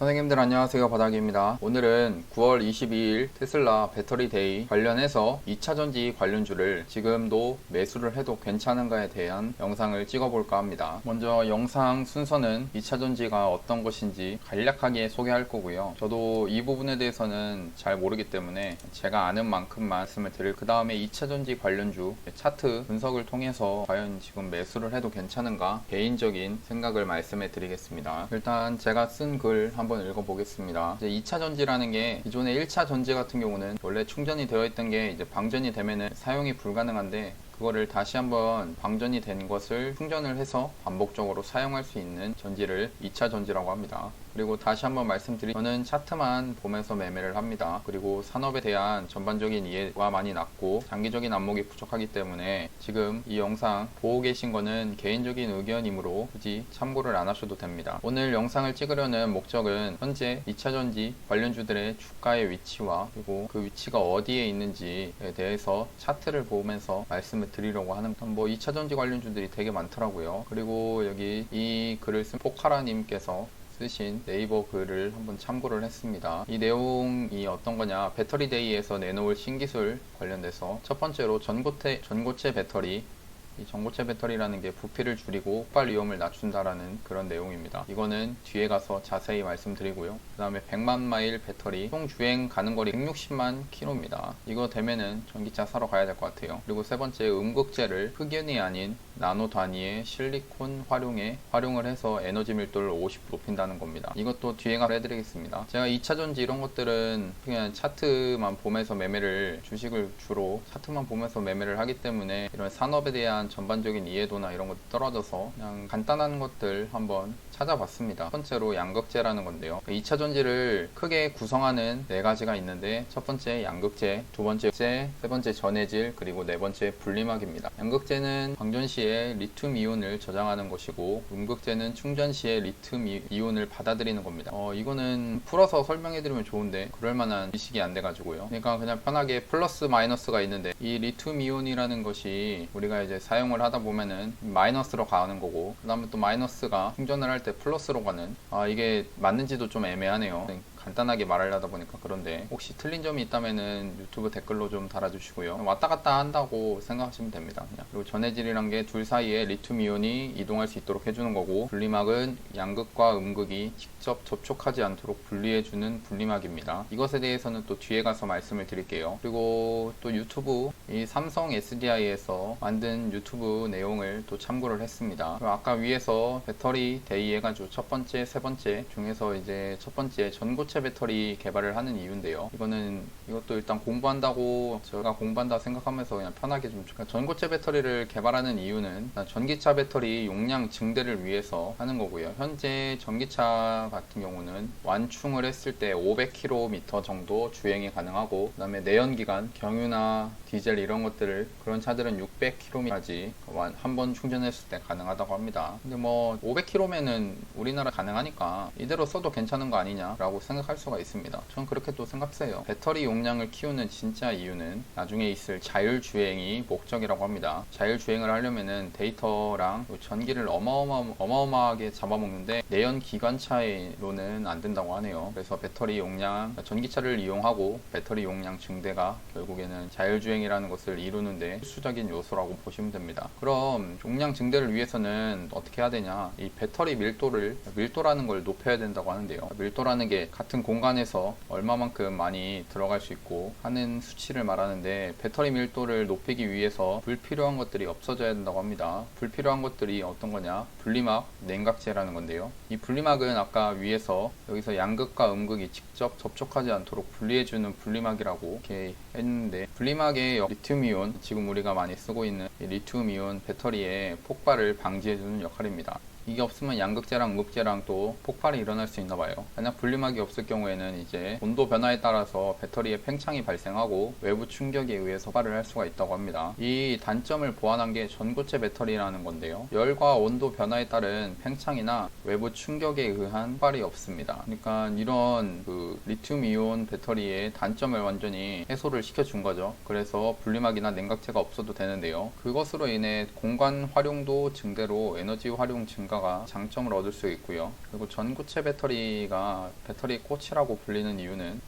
선생님들 안녕하세요, 바닥입니다. 오늘은 9월 22일 테슬라 배터리 데이 관련해서 2차전지 관련주를 지금도 매수를 해도 괜찮은가에 대한 영상을 찍어볼까 합니다. 먼저 영상 순서는 2차전지가 어떤 것인지 간략하게 소개할 거고요. 저도 이 부분에 대해서는 잘 모르기 때문에 제가 아는 만큼 말씀을 드릴, 그 다음에 2차전지 관련주 차트 분석을 통해서 과연 지금 매수를 해도 괜찮은가 개인적인 생각을 말씀해 드리겠습니다. 일단 제가 쓴 글 한번 읽어보겠습니다. 이제 2차 전지라는 게 기존의 1차 전지 같은 경우는 원래 충전이 되어 있던 게 이제 방전이 되면은 사용이 불가능한데, 그거를 다시 한번 방전이 된 것을 충전을 해서 반복적으로 사용할 수 있는 전지를 2차 전지라고 합니다. 그리고 다시 한번 말씀드리면 저는 차트만 보면서 매매를 합니다. 그리고 산업에 대한 전반적인 이해가 많이 낮고 장기적인 안목이 부족하기 때문에 지금 이 영상 보고 계신 거는 개인적인 의견이므로 굳이 참고를 안 하셔도 됩니다. 오늘 영상을 찍으려는 목적은 현재 2차전지 관련주들의 주가의 위치와 그리고 그 위치가 어디에 있는지에 대해서 차트를 보면서 말씀을 드리려고 하는, 뭐 2차전지 관련주들이 되게 많더라고요. 그리고 여기 이 글을 쓴 포카라님께서 쓰신 네이버 글을 한번 참고를 했습니다. 이 내용이 어떤 거냐, 배터리 데이에서 내놓을 신기술 관련돼서 첫 번째로 전고체 배터리, 이 전고체 배터리라는 게 부피를 줄이고 폭발 위험을 낮춘다라는 그런 내용입니다. 이거는 뒤에 가서 자세히 말씀드리고요. 그 다음에 100만 마일 배터리, 총 주행 가는 거리 160만 킬로입니다. 이거 되면은 전기차 사러 가야 될 것 같아요. 그리고 세 번째, 음극재를 흑연이 아닌 나노 단위의 실리콘 활용을 해서 에너지 밀도를 50 높인다는 겁니다. 이것도 뒤에 가서 해드리겠습니다. 제가 2차전지 이런 것들은 그냥 차트만 보면서 매매를, 주식을 주로 차트만 보면서 매매를 하기 때문에 이런 산업에 대한 전반적인 이해도나 이런 것 떨어져서 그냥 간단한 것들 한번 찾아봤습니다. 첫 번째로 양극재라는 건데요. 2차 전지를 크게 구성하는 네 가지가 있는데, 첫 번째 양극재, 두 번째 세 번째 전해질, 그리고 네 번째 분리막입니다. 양극재는 방전 시에 리튬 이온을 저장하는 것이고, 음극재는 충전 시에 리튬 이온을 받아들이는 겁니다. 이거는 풀어서 설명해 드리면 좋은데 그럴 만한 지식이 안 돼가지고요. 그러니까 그냥 편하게 플러스 마이너스가 있는데, 이 리튬 이온이라는 것이 우리가 이제 사용을 하다 보면은 마이너스로 가는 거고, 그 다음에 또 마이너스가 충전을 할 때 플러스로 가는, 이게 맞는지도 좀 애매하네요. 간단하게 말하려다 보니까. 그런데 혹시 틀린 점이 있다면은 유튜브 댓글로 좀 달아주시고요. 왔다 갔다 한다고 생각하시면 됩니다. 그냥. 그리고 전해질이란 게 둘 사이에 리튬 이온이 이동할 수 있도록 해주는 거고, 분리막은 양극과 음극이 직접 접촉하지 않도록 분리해주는 분리막입니다. 이것에 대해서는 또 뒤에 가서 말씀을 드릴게요. 그리고 또 유튜브, 이 삼성 SDI에서 만든 유튜브 내용을 또 참고를 했습니다. 아까 위에서 배터리 데이 해가지고 첫 번째, 세 번째 중에서 이제 첫 번째 전고체 배터리 개발을 하는 이유인데요. 이것도 일단 공부한다고, 제가 공부한다 생각하면서 그냥 편하게 좀, 전고체 배터리를 개발하는 이유는 전기차 배터리 용량 증대를 위해서 하는 거고요. 현재 전기차 같은 경우는 완충을 했을 때 500km 정도 주행이 가능하고, 그 다음에 내연기관, 경유나 디젤 이런 것들을, 그런 차들은 600km까지 한 번 충전했을 때 가능하다고 합니다. 근데 뭐 500km면은 우리나라 가능하니까 이대로 써도 괜찮은 거 아니냐라고 생각할 수가 있습니다. 전 그렇게 또 생각해요. 배터리 용량을 키우는 진짜 이유는 나중에 있을 자율주행이 목적이라고 합니다. 자율주행을 하려면은 데이터랑 전기를 어마어마하게 잡아먹는데 내연기관차로는 안 된다고 하네요. 그래서 배터리 용량, 전기차를 이용하고 배터리 용량 증대가 결국에는 자율주행이라는 것을 이루는데 필수적인 요소라고 보시면 됩니다. 그럼 용량 증대를 위해서는 어떻게 해야 되냐, 이 배터리 밀도라는 걸 높여야 된다고 하는데요. 밀도라는 게 같은 공간에서 얼마만큼 많이 들어갈 수 있고 하는 수치를 말하는데, 배터리 밀도를 높이기 위해서 불필요한 것들이 없어져야 된다고 합니다. 불필요한 것들이 어떤 거냐, 분리막, 냉각재라는 건데요. 이 분리막은 아까 여기서 양극과 음극이 직접 접촉하지 않도록 분리해주는 분리막이라고 이렇게 했는데, 분리막에 리튬이온, 지금 우리가 많이 쓰고 있는 리튬이온 배터리의 폭발을 방지해주는 역할입니다. 이게 없으면 양극재랑 음극재랑 또 폭발이 일어날 수 있나 봐요. 만약 분리막이 없을 경우에는 이제 온도 변화에 따라서 배터리에 팽창이 발생하고 외부 충격에 의해서 폭발을 할 수가 있다고 합니다. 이 단점을 보완한 게 전고체 배터리라는 건데요. 열과 온도 변화에 따른 팽창이나 외부 충격에 의한 폭발이 없습니다. 그러니까 이런 리튬 이온 배터리의 단점을 완전히 해소를 시켜준 거죠. 그래서 분리막이나 냉각재가 없어도 되는데요. 그것으로 인해 공간 활용도 증대로 에너지 활용 증가 결과가 장점을 얻을 수 있고요. 그리고 전구체 배터리가 배터리 꽃이라고 불리는 이유는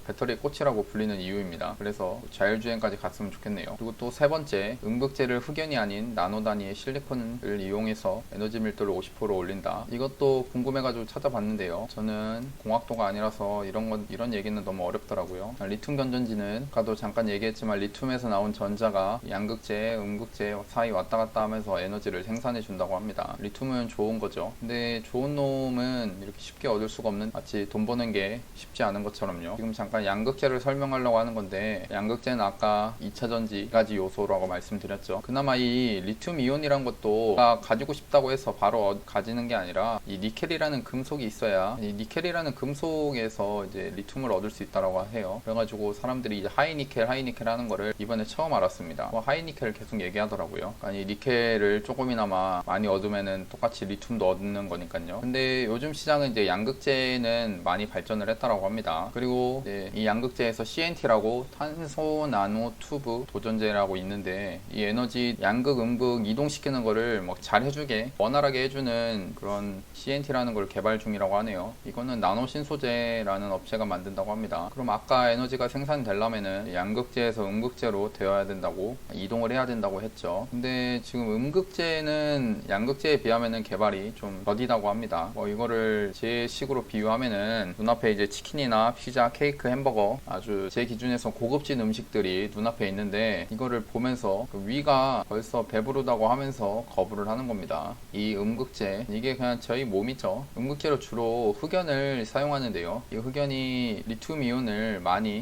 배터리 꽃이라고 불리는 이유입니다. 그래서 자율주행까지 갔으면 좋겠네요. 그리고 또 세 번째, 음극재를 흑연이 아닌 나노 단위의 실리콘을 이용해서 에너지 밀도를 50% 올린다. 이것도 궁금해가지고 찾아봤는데요. 저는 공학도가 아니라서 이런 얘기는 너무 어렵더라고요. 리튬 건전지는 아까도 잠깐 얘기했지만 리튬에서 나온 전자가 양극재, 음극재 사이 왔다 갔다 하면서 에너지를 생산해 준다고 합니다. 리튬은 좋은 거죠. 근데 좋은 놈은 이렇게 쉽게 얻을 수가 없는, 마치 돈 버는 게 쉽지 않은 것처럼요. 지금 잠깐 양극재를 설명하려고 하는 건데, 양극재는 아까 2차전지까지 요소라고 말씀드렸죠. 그나마 이 리튬 이온이란 것도 가지고 싶다고 해서 바로 가지는 게 아니라 이 니켈이라는 금속이 있어야, 이 니켈이라는 금속에서 이제 리튬을 얻을 수 있다라고 해요. 그래가지고 사람들이 이제 하이니켈 하는 거를 이번에 처음 알았습니다. 하이니켈을 계속 얘기하더라고요. 그러니까 이 니켈을 조금이나마 많이 얻으면은 똑같이 리튬도 얻는 거니까요. 근데 요즘 시장은 이제 양극재는 많이 발전을 했다라고 합니다. 그리고 이제 이 양극재에서 CNT라고 탄소 나노 튜브 도전제라고 있는데, 이 에너지 양극 음극 이동시키는 거를 막 잘 해주게 원활하게 해주는 그런 CNT라는 걸 개발 중이라고 하네요. 이거는 나노 신소재라는 업체가 만든다고 합니다. 그럼 아까 에너지가 생산되려면은 양극재에서 음극재로 되어야 된다고, 이동을 해야 된다고 했죠. 근데 지금 음극재는 양극재에 비하면은 개발이 좀 더디다고 합니다. 이거를 제 식으로 비유하면은 눈앞에 이제 치킨이나 피자, 케이크, 햄버거, 아주 제 기준에서 고급진 음식들이 눈앞에 있는데, 이거를 보면서 그 위가 벌써 배부르다고 하면서 거부를 하는 겁니다. 이 음극재, 이게 그냥 저희 몸이죠. 음극재로 주로 흑연을 사용하는데요. 이 흑연이 리튬 이온을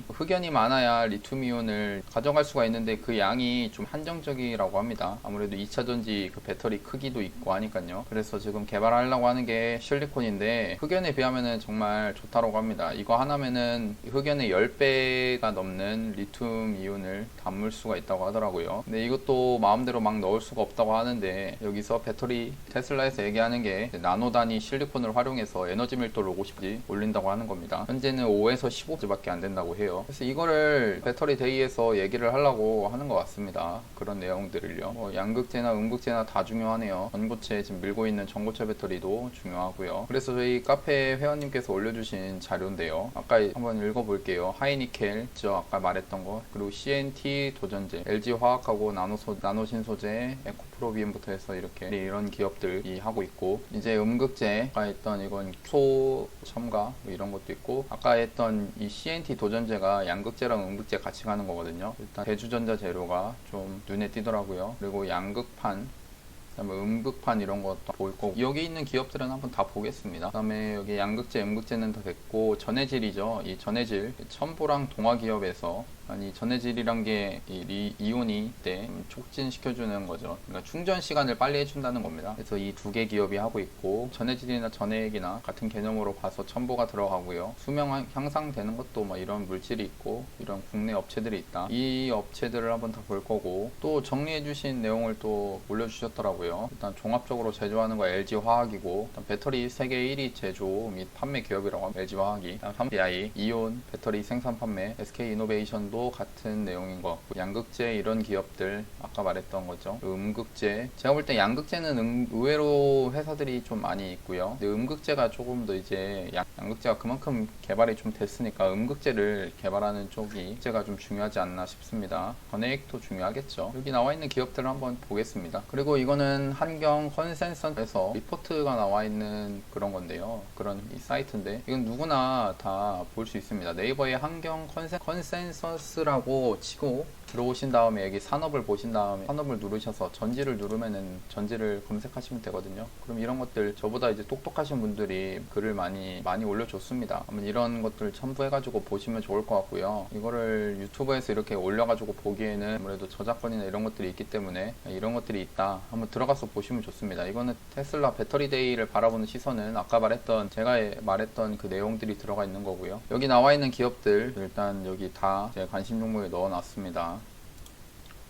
흑연이 많아야 리튬 이온을 가져갈 수가 있는데, 그 양이 좀 한정적이라고 합니다. 아무래도 2차전지 그 배터리 크기도 있고 하니까요. 그래서 지금 개발하려고 하는 게 실리콘인데, 흑연에 비하면은 정말 좋다고 합니다. 이거 하나면은 흑연의 10배가 넘는 리튬 이온을 담을 수가 있다고 하더라고요. 근데 이것도 마음대로 막 넣을 수가 없다고 하는데, 여기서 배터리 테슬라에서 얘기하는 게 나노 단위 실리콘을 활용해서 에너지 밀도를 50지 올린다고 하는 겁니다. 현재는 5에서 15G밖에 안 된다고 해요. 그래서 이거를 배터리 데이에서 얘기를 하려고 하는 것 같습니다. 그런 내용들을요. 양극재나 음극재나 다 중요하네요. 전고체, 지금 밀고 있는 전고체 배터리도 중요하고요. 그래서 저희 카페 회원님께서 올려주신 자료인데요. 아까 한번 읽어볼게요. 하이니켈, 아까 말했던 거, 그리고 CNT 도전제, LG화학하고 나노신소재, 에코프로비엠부터 해서 이런 기업들이 하고 있고, 이제 음극재, 아까 했던 이건 첨가 이런 것도 있고, 아까 했던 이 CNT 도전제가 양극재랑 음극재 같이 가는 거거든요. 일단 대주전자 재료가 좀 눈에 띄더라고요. 그리고 양극판, 그다음에 음극판 이런 것도 보일 거고, 여기 있는 기업들은 한번 다 보겠습니다. 그다음에 여기 양극재, 음극재는 다 됐고, 전해질이죠. 이 전해질, 첨보랑 동화 기업에서, 전해질이란 게 이온이 때 촉진시켜주는 거죠. 그러니까 충전 시간을 빨리 해준다는 겁니다. 그래서 이 두 개 기업이 하고 있고, 전해질이나 전해액이나 같은 개념으로 봐서 첨보가 들어가고요. 수명 향상되는 것도 이런 물질이 있고, 이런 국내 업체들이 있다. 이 업체들을 한번 다 볼 거고, 또 정리해주신 내용을 또 올려주셨더라고요. 일단 종합적으로 제조하는 거 LG화학이고, 배터리 세계 1위 제조 및 판매 기업이라고 합니다. LG화학이. 다음 DI, 이온, 배터리 생산 판매, SK이노베이션 도 같은 내용인 것 같고, 양극재 이런 기업들 아까 말했던 거죠. 음극재, 제가 볼 때 양극재는 의외로 회사들이 좀 많이 있고요. 근데 음극재가 조금 더 이제 양극재가 그만큼 개발이 좀 됐으니까 음극재를 개발하는 쪽이 제가 좀 중요하지 않나 싶습니다. 전해액도 중요하겠죠. 여기 나와 있는 기업들을 한번 보겠습니다. 그리고 이거는 환경 컨센서스에서 리포트가 나와 있는 그런 건데요. 그런 이 사이트인데, 이건 누구나 다 볼 수 있습니다. 네이버에 환경 컨센서스라고 치고 들어오신 다음에 여기 산업을 보신 다음에 산업을 누르셔서 전지를 누르면은 전지를 검색하시면 되거든요. 그럼 이런 것들, 저보다 이제 똑똑하신 분들이 글을 많이 올려줬습니다. 한번 이런 것들 첨부해가지고 보시면 좋을 것 같고요. 이거를 유튜브에서 이렇게 올려가지고 보기에는 아무래도 저작권이나 이런 것들이 있기 때문에, 이런 것들이 있다 한번 들어가서 보시면 좋습니다. 이거는 테슬라 배터리 데이를 바라보는 시선은 아까 제가 말했던 그 내용들이 들어가 있는 거고요. 여기 나와 있는 기업들 일단 여기 다 제 관심 종목에 넣어놨습니다.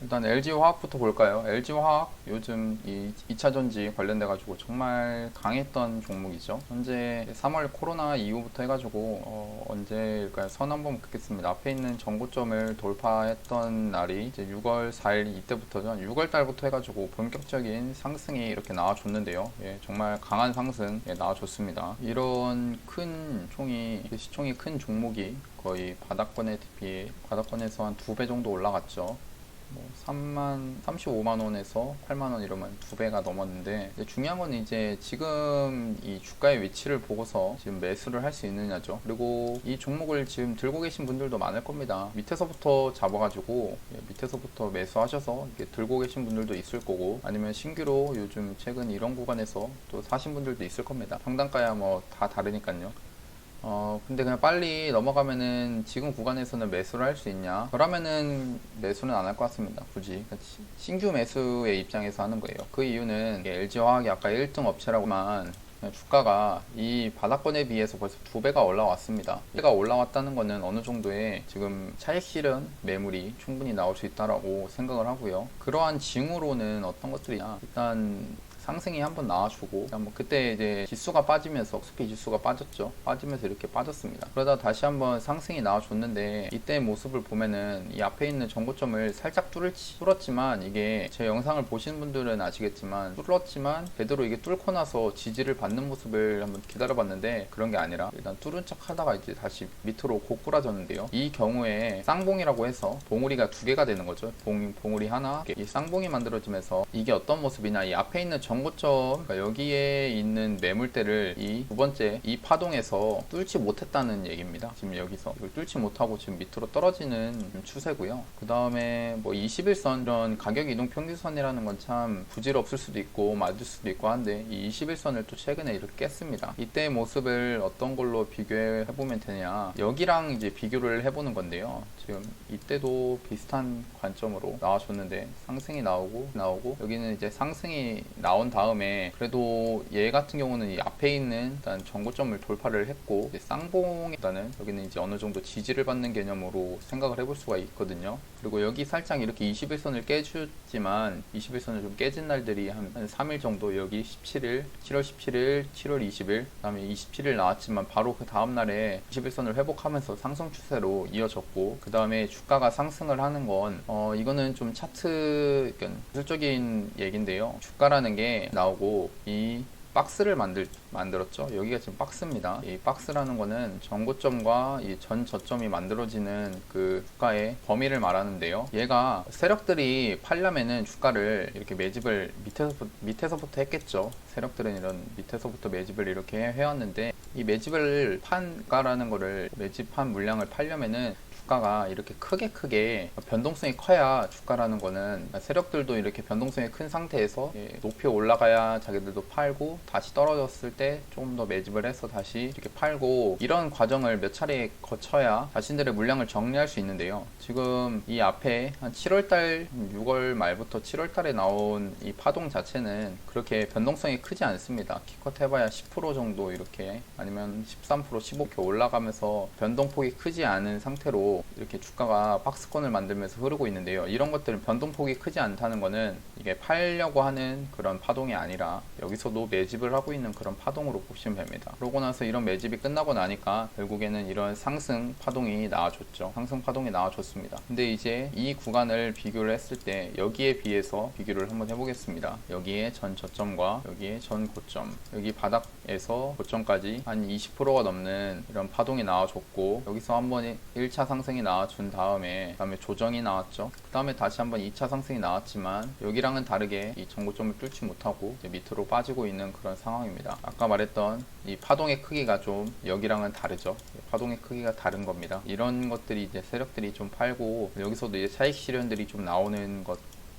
일단 LG화학부터 볼까요? LG화학 요즘 이 2차전지 관련돼 가지고 정말 강했던 종목이죠. 현재 3월 코로나 이후부터 해가지고 언제일까요? 선 한번 긋겠습니다. 앞에 있는 전고점을 돌파했던 날이 이제 6월 4일 이때부터죠. 6월 달부터 해가지고 본격적인 상승이 이렇게 나와줬는데요. 예, 정말 강한 상승 나와줬습니다. 이런 큰 시총이 큰 종목이 거의 바닥권에 비해 바닥권에서 한 2배 정도 올라갔죠. 35만 원에서 8만 원 이러면 2배가 넘었는데, 중요한 건 이제 지금 이 주가의 위치를 보고서 지금 매수를 할 수 있느냐죠. 그리고 이 종목을 지금 들고 계신 분들도 많을 겁니다. 밑에서부터 잡아가지고 밑에서부터 매수하셔서 이렇게 들고 계신 분들도 있을 거고, 아니면 신규로 요즘 최근 이런 구간에서 또 사신 분들도 있을 겁니다. 평단가야 뭐 다 다르니까요. 근데 그냥 빨리 넘어가면은 지금 구간에서는 매수를 할 수 있냐? 그러면은 매수는 안 할 것 같습니다. 굳이. 그러니까 신규 매수의 입장에서 하는 거예요. 그 이유는 LG화학이 아까 1등 업체라고만 주가가 이 바닥권에 비해서 벌써 2배가 올라왔습니다. 2배가 올라왔다는 거는 어느 정도의 지금 차익 실현 매물이 충분히 나올 수 있다라고 생각을 하고요. 그러한 징후로는 어떤 것들이냐? 일단 상승이 한번 나와주고, 그때 이제 지수가 빠지면서 코스피 지수가 빠졌죠. 빠지면서 이렇게 빠졌습니다. 그러다 다시 한번 상승이 나와줬는데, 이때 모습을 보면은 이 앞에 있는 전고점을 살짝 뚫었지만, 이게 제 영상을 보신 분들은 아시겠지만 뚫었지만 제대로 이게 뚫고 나서 지지를 받는 모습을 한번 기다려봤는데, 그런 게 아니라 일단 뚫은 척 하다가 이제 다시 밑으로 고꾸라졌는데요. 이 경우에 쌍봉이라고 해서 봉우리가 2개가 되는 거죠. 봉우리 하나, 이 쌍봉이 만들어지면서 이게 어떤 모습이냐, 이 앞에 있는 전고점, 그러니까 여기에 있는 매물대를 이 두 번째 이 파동에서 뚫지 못했다는 얘기입니다. 지금 여기서 이걸 뚫지 못하고 지금 밑으로 떨어지는 추세고요. 그 다음에 뭐 21선, 이런 가격 이동 평균선이라는 건 참 부질없을 수도 있고 맞을 수도 있고 한데, 이 21선을 또 최근에 이렇게 깼습니다. 이때의 모습을 어떤 걸로 비교해 보면 되냐, 여기랑 이제 비교를 해보는 건데요. 지금 이때도 비슷한 관점으로 나와줬는데 상승이 나오고 여기는 이제 상승이 나온 다음에, 그래도 얘 같은 경우는 이 앞에 있는 일단 전고점을 돌파를 했고, 쌍봉보다는 여기는 이제 어느 정도 지지를 받는 개념으로 생각을 해볼 수가 있거든요. 그리고 여기 살짝 이렇게 21선을 깨주지만 21선을 좀 깨진 날들이 한 3일 정도, 여기 17일, 7월 17일, 7월 20일, 그 다음에 27일 나왔지만 바로 그 다음날에 21선을 회복하면서 상승 추세로 이어졌고, 그 다음에 주가가 상승을 하는 건 이거는 좀 차트 기술적인 얘기인데요. 주가라는 게 나오고 이 박스를 만들었죠. 여기가 지금 박스입니다. 이 박스라는 거는 전고점과 이 전 저점이 만들어지는 그 주가의 범위를 말하는데요. 얘가 세력들이 팔려면은 주가를 이렇게 매집을 밑에서부터 했겠죠. 세력들은 이런 밑에서부터 매집을 이렇게 해왔는데, 이 매집을 판가라는 거를, 매집한 물량을 팔려면은 주가가 이렇게 크게 변동성이 커야, 주가라는 거는 세력들도 이렇게 변동성이 큰 상태에서 높이 올라가야 자기들도 팔고, 다시 떨어졌을 때 조금 더 매집을 해서 다시 이렇게 팔고, 이런 과정을 몇 차례 거쳐야 자신들의 물량을 정리할 수 있는데요. 지금 이 앞에 한 7월달, 6월 말부터 7월달에 나온 이 파동 자체는 그렇게 변동성이 크지 않습니다. 기껏 해봐야 10% 정도 이렇게, 아니면 13%, 15% 올라가면서 변동폭이 크지 않은 상태로 이렇게 주가가 박스권을 만들면서 흐르고 있는데요. 이런 것들은 변동폭이 크지 않다는 거는 이게 팔려고 하는 그런 파동이 아니라 여기서도 매집을 하고 있는 그런 파동으로 보시면 됩니다. 그러고 나서 이런 매집이 끝나고 나니까 결국에는 이런 상승 파동이 나와줬죠. 상승 파동이 나와줬습니다. 근데 이제 이 구간을 비교를 했을 때 여기에 비해서 비교를 한번 해보겠습니다. 여기에 전 저점과 여기에 전 고점, 여기 바닥에서 고점까지 한 20%가 넘는 이런 파동이 나와줬고, 여기서 한번 1차 상승이 나와준 다음에 조정이 나왔죠. 그 다음에 다시 한번 2차 상승이 나왔지만 여기랑은 다르게 이 전고점을 뚫지 못하고 이제 밑으로 빠지고 있는 그런 상황입니다. 아까 말했던 이 파동의 크기가 좀 여기랑은 다르죠. 파동의 크기가 다른 겁니다. 이런 것들이 이제 세력들이 좀 팔고, 여기서도 이제 차익 실현들이 좀 나오는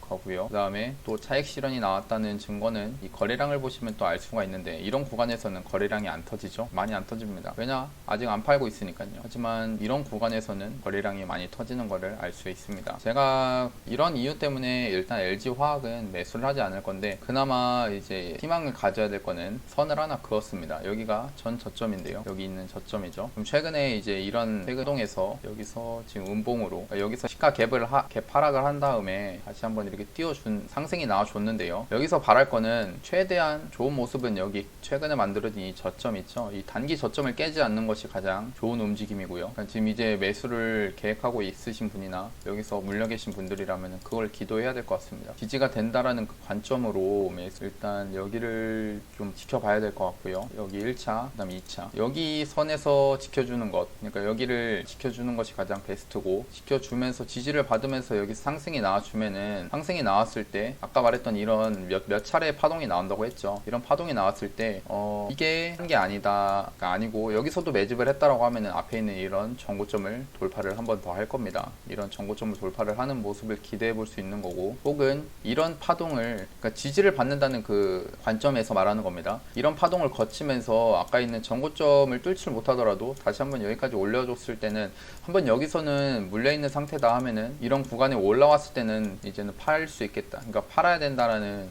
거고요. 그 다음에 또 차익 실현이 나왔다는 증거는 이 거래량을 보시면 또 알 수가 있는데, 이런 구간에서는 거래량이 안 터지죠. 많이 안 터집니다. 왜냐? 아직 안 팔고 있으니까요. 하지만 이런 구간에서는 거래량이 많이 터지는 것을 알 수 있습니다. 제가 이런 이유 때문에 일단 LG화학은 매수를 하지 않을 건데, 그나마 이제 희망을 가져야 될 거는 선을 하나 그었습니다. 여기가 전 저점인데요. 여기 있는 저점이죠. 그럼 최근에 이제 이런 세그동에서 여기서 지금 음봉으로, 여기서 시가 갭을 갭 하락을 한 다음에 다시 한번 이렇게 띄워준 상승이 나와줬는데요. 여기서 바랄 거는 최대한 좋은 모습은 여기 최근에 만들어진 이 저점 있죠. 이 단기 저점을 깨지 않는 것이 가장 좋은 움직임이고요. 그러니까 지금 이제 매수를 계획하고 있으신 분이나 여기서 물려 계신 분들이라면 그걸 기도해야 될 것 같습니다. 지지가 된다라는 그 관점으로 매수, 일단 여기를 좀 지켜봐야 될 것 같고요. 여기 1차, 그 다음 2차. 여기 선에서 지켜주는 것, 그러니까 여기를 지켜주는 것이 가장 베스트고, 지켜주면서 지지를 받으면서 여기 상승이 나와주면은, 상승이 나왔을 때 아까 말했던 이런 몇 차례 파동이 나온다고 했죠. 이런 파동이 나왔을 때 이게 한 게 아니다가 아니고, 여기서도 매집을 했다라고 하면은 앞에 있는 이런 정고점을 돌파를 한 번 더 할 겁니다. 이런 정고점을 돌파를 하는 모습을 기대해 볼 수 있는 거고, 혹은 이런 파동을, 그러니까 지지를 받는다는 그 관점에서 말하는 겁니다. 이런 파동을 거치면서 아까 있는 정고점을 뚫지 못하더라도 다시 한번 여기까지 올려줬을 때는, 한번 여기서는 물려있는 상태다 하면은 이런 구간에 올라왔을 때는 이제는 팔 수 있겠다. 그러니까 팔아야 된다라는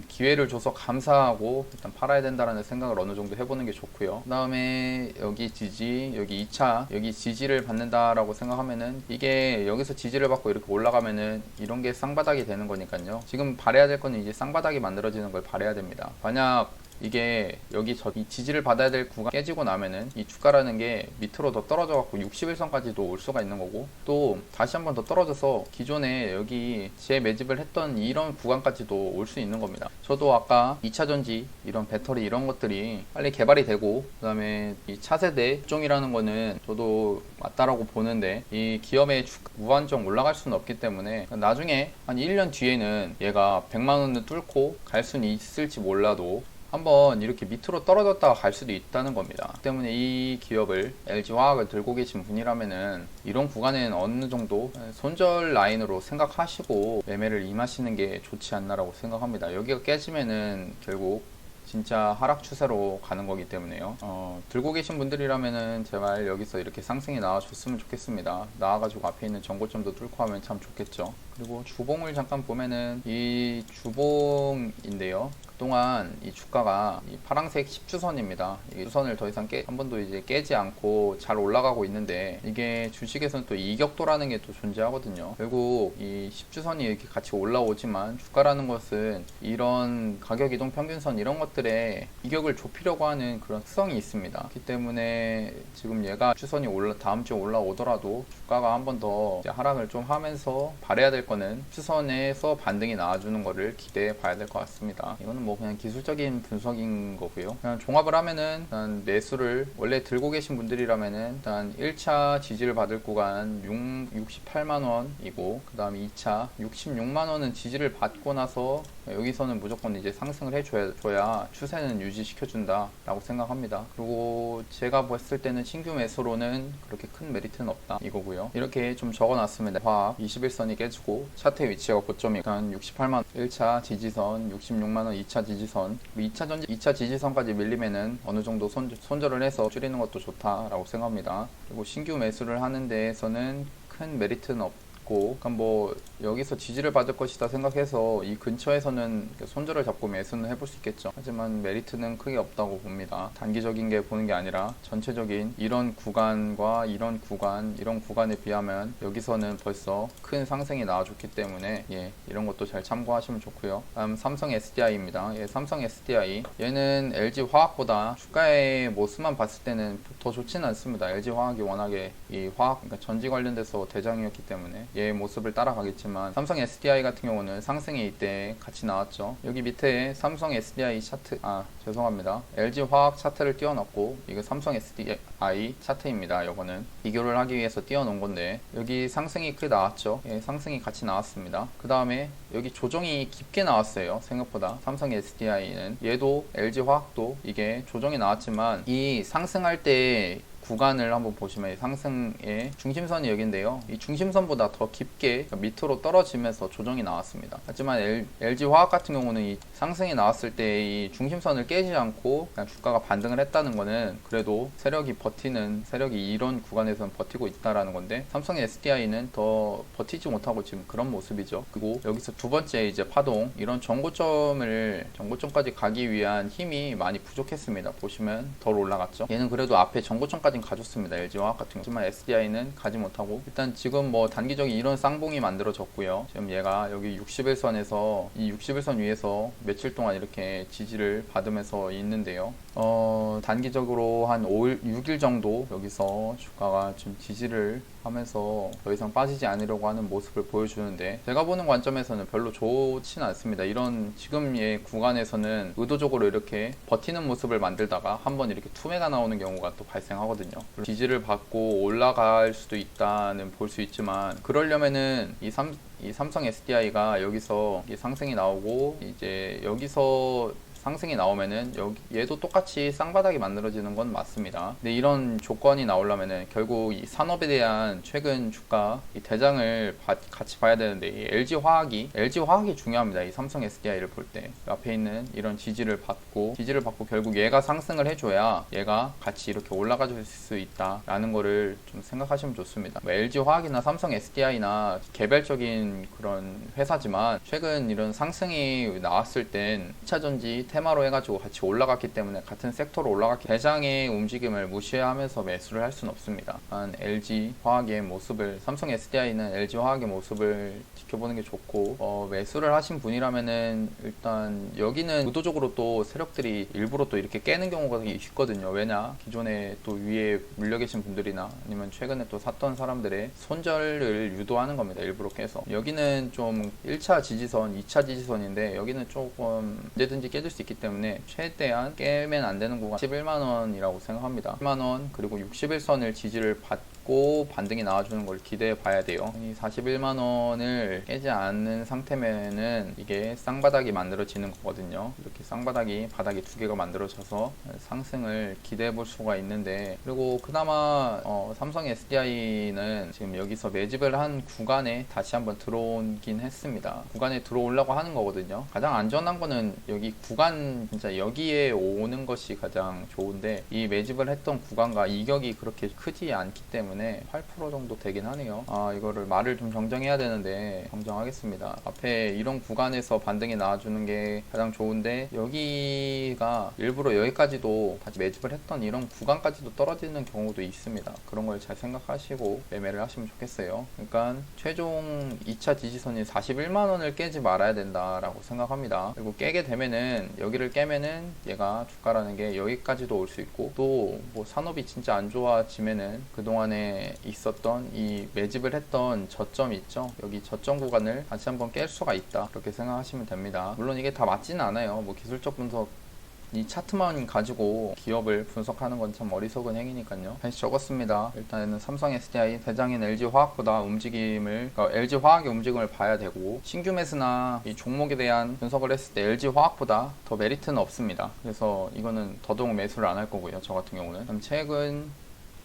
기회를 줘서 감사하고 일단 팔아야 된다라는 생각을 어느 정도 해보는 게 좋고요. 그 다음에 여기 지지, 여기 2차, 여기 지지를 받는다라고 생각하면은, 이게 여기서 지지를 받고 이렇게 올라가면은 이런 게 쌍바닥이 되는 거니까요. 지금 바래야 될 거는 이제 쌍바닥이 만들어지는 걸 바래야 됩니다. 만약 이게 여기 이 지지를 받아야 될 구간 깨지고 나면은 이 주가라는 게 밑으로 더 떨어져 갖고 61선까지도 올 수가 있는 거고, 또 다시 한번 더 떨어져서 기존에 여기 재매집을 했던 이런 구간까지도 올 수 있는 겁니다. 저도 아까 2차 전지, 이런 배터리 이런 것들이 빨리 개발이 되고, 그 다음에 이 차세대 업종이라는 거는 저도 맞다라고 보는데, 이 기업의 무한정 올라갈 수는 없기 때문에 나중에 한 1년 뒤에는 얘가 100만원을 뚫고 갈 수는 있을지 몰라도 한번 이렇게 밑으로 떨어졌다가 갈 수도 있다는 겁니다. 때문에 이 기업을, LG화학을 들고 계신 분이라면은 이런 구간에는 어느 정도 손절 라인으로 생각하시고 매매를 임하시는 게 좋지 않나라고 생각합니다. 여기가 깨지면은 결국 진짜 하락 추세로 가는 거기 때문에요. 들고 계신 분들이라면은 제발 여기서 이렇게 상승이 나와줬으면 좋겠습니다. 나와가지고 앞에 있는 정고점도 뚫고 하면 참 좋겠죠. 그리고 주봉을 잠깐 보면은, 이 주봉인데요. 그동안 이 주가가 이 파란색 10주선입니다. 이 주선을 더 이상 한 번도 이제 깨지 않고 잘 올라가고 있는데, 이게 주식에서는 또 이격도라는 게 또 존재하거든요. 결국 이 10주선이 이렇게 같이 올라오지만, 주가라는 것은 이런 가격 이동 평균선 이런 것들에 이격을 좁히려고 하는 그런 특성이 있습니다. 그렇기 때문에 지금 얘가 주선이 다음 주에 올라오더라도 주가가 한 번 더 하락을 좀 하면서 바래야 될 거는 추선에서 반등이 나와주는 거를 기대해 봐야 될 것 같습니다. 이거는 뭐 그냥 기술적인 분석인 거고요. 그냥 종합을 하면은, 일단 매수를 원래 들고 계신 분들이라면은 일단 1차 지지를 받을 구간 68만원이고, 그 다음 2차 66만원은 지지를 받고 나서 여기서는 무조건 이제 상승을 해줘야 추세는 유지시켜준다 라고 생각합니다. 그리고 제가 봤을 때는 신규 매수로는 그렇게 큰 메리트는 없다 이거고요. 이렇게 좀 적어놨습니다. 화학 21선이 깨지고 차트 위치가 고점이 68만원 1차 지지선, 66만원 2차 지지선, 2차 지지선까지 밀리면은 어느 정도 손절을 해서 줄이는 것도 좋다라고 생각합니다. 그리고 신규 매수를 하는 데에서는 큰 메리트는 없고, 그러니까 뭐 여기서 지지를 받을 것이다 생각해서 이 근처에서는 손절을 잡고 매수는 해볼 수 있겠죠. 하지만 메리트는 크게 없다고 봅니다. 단기적인 게 보는 게 아니라 전체적인 이런 구간과 이런 구간에 비하면 여기서는 벌써 큰 상승이 나와줬기 때문에 이런 것도 잘 참고하시면 좋고요. 다음 삼성 SDI입니다. 삼성 SDI, 얘는 LG화학보다 주가의 모습만 봤을 때는 더 좋지는 않습니다. LG화학이 워낙에 이 그러니까 전지 관련돼서 대장이었기 때문에 얘의 모습을 따라가겠지만, 삼성 SDI 같은 경우는 상승이 이때 같이 나왔죠. 여기 밑에 삼성 SDI 차트, 죄송합니다. LG화학 차트를 띄워놨고, 이거 삼성 SDI 차트입니다. 요거는 비교를 하기 위해서 띄워놓은 건데, 여기 상승이 크게 나왔죠. 상승이 같이 나왔습니다. 그 다음에 여기 조정이 깊게 나왔어요. 생각보다 삼성 SDI는, 얘도 LG화학도 이게 조정이 나왔지만, 이 상승할 때 구간을 한번 보시면 상승의 중심선이 여기인데요. 이 중심선보다 더 깊게 밑으로 떨어지면서 조정이 나왔습니다. 하지만 LG화학 같은 경우는 이 상승이 나왔을 때 이 중심선을 깨지 않고 그냥 주가가 반등을 했다는 거는 그래도 세력이 이런 구간에서는 버티고 있다라는 건데, 삼성 SDI는 더 버티지 못하고 지금 그런 모습이죠. 그리고 여기서 두 번째 이제 파동, 이런 정고점까지 가기 위한 힘이 많이 부족했습니다. 보시면 덜 올라갔죠. 얘는 그래도 앞에 정고점까지는 가줬습니다. LG화학 같은 경우. 하지만 SDI는 가지 못하고, 일단 지금 뭐 단기적인 이런 쌍봉이 만들어졌고요. 지금 얘가 여기 61선에서 이 61선 위에서 며칠 동안 이렇게 지지를 받으면서 있는데요. 단기적으로 한 5일, 6일 정도 여기서 주가가 좀 지지를 하면서 더 이상 빠지지 않으려고 하는 모습을 보여주는데, 제가 보는 관점에서는 별로 좋지는 않습니다. 이런 지금의 구간에서는 의도적으로 이렇게 버티는 모습을 만들다가 한번 이렇게 투매가 나오는 경우가 또 발생하거든요. 지지를 받고 올라갈 수도 있다는 볼 수 있지만, 그러려면은 이 삼성 SDI가 여기서 상승이 나오고, 이제 여기서 상승이 나오면은 얘도 똑같이 쌍바닥이 만들어지는 건 맞습니다. 근데 이런 조건이 나오려면은 결국 이 산업에 대한 최근 주가 이 대장을 같이 봐야 되는데, 이 LG화학이 중요합니다. 이 삼성 SDI를 볼 때 앞에 있는 이런 지지를 받고 결국 얘가 상승을 해줘야 얘가 같이 이렇게 올라가 줄 수 있다라는 거를 좀 생각하시면 좋습니다. 뭐 LG화학이나 삼성 SDI나 개별적인 그런 회사지만 최근 이런 상승이 나왔을 땐 2차전지 테마로 해가지고 같이 올라갔기 때문에, 같은 섹터로 올라갔기 때문에 대장의 움직임을 무시하면서 매수를 할 수는 없습니다. LG화학의 모습을, 삼성 SDI는 LG화학의 모습을 지켜보는 게 좋고, 매수를 하신 분이라면은 일단 여기는 의도적으로 또 세력들이 일부러 또 이렇게 깨는 경우가 있거든요. 왜냐, 기존에 또 위에 물려 계신 분들이나 아니면 최근에 또 샀던 사람들의 손절을 유도하는 겁니다. 일부러 깨서. 여기는 좀 1차 지지선, 2차 지지선인데 여기는 조금 언제든지 깨질 수 있기 때문에 최대한 깨면 안 되는 구간 11만원이라고 생각합니다. 10만원 그리고 61선을 지지를 받고 반등이 나와주는 걸 기대해 봐야 돼요. 이 41만원을 깨지 않는 상태면은 이게 쌍바닥이 만들어지는 거거든요. 이렇게 바닥이 두 개가 만들어져서 상승을 기대해 볼 수가 있는데, 그리고 그나마 삼성 SDI는 지금 여기서 매집을 한 구간에 다시 한번 들어오긴 했습니다. 구간에 들어오려고 하는 거거든요. 가장 안전한 거는 여기 구간, 진짜 여기에 오는 것이 가장 좋은데, 이 매집을 했던 구간과 이격이 그렇게 크지 않기 때문에 8% 정도 되긴 하네요. 이거를 말을 좀 정정해야 되는데 정정하겠습니다. 앞에 이런 구간에서 반등이 나와주는 게 가장 좋은데, 여기가 일부러 여기까지도 다시 매집을 했던 이런 구간까지도 떨어지는 경우도 있습니다. 그런 걸 잘 생각하시고 매매를 하시면 좋겠어요. 그러니까 최종 2차 지지선이 41만원을 깨지 말아야 된다라고 생각합니다. 그리고 깨게 되면은, 여기를 깨면은 얘가 주가라는 게 여기까지도 올 수 있고, 또 뭐 산업이 진짜 안 좋아지면은 그동안에 있었던 이 매집을 했던 저점 있죠, 여기 저점 구간을 다시 한번 깰 수가 있다, 그렇게 생각하시면 됩니다. 물론 이게 다 맞지는 않아요. 뭐 기술적 분석, 이 차트만 가지고 기업을 분석하는 건 참 어리석은 행위니까요. 다시 적었습니다. 일단은 삼성 SDI 대장인 LG화학보다 LG화학의 움직임을 봐야 되고, 신규 매수나 이 종목에 대한 분석을 했을 때 LG화학보다 더 메리트는 없습니다. 그래서 이거는 더더욱 매수를 안 할 거고요. 저 같은 경우는. 그럼 최근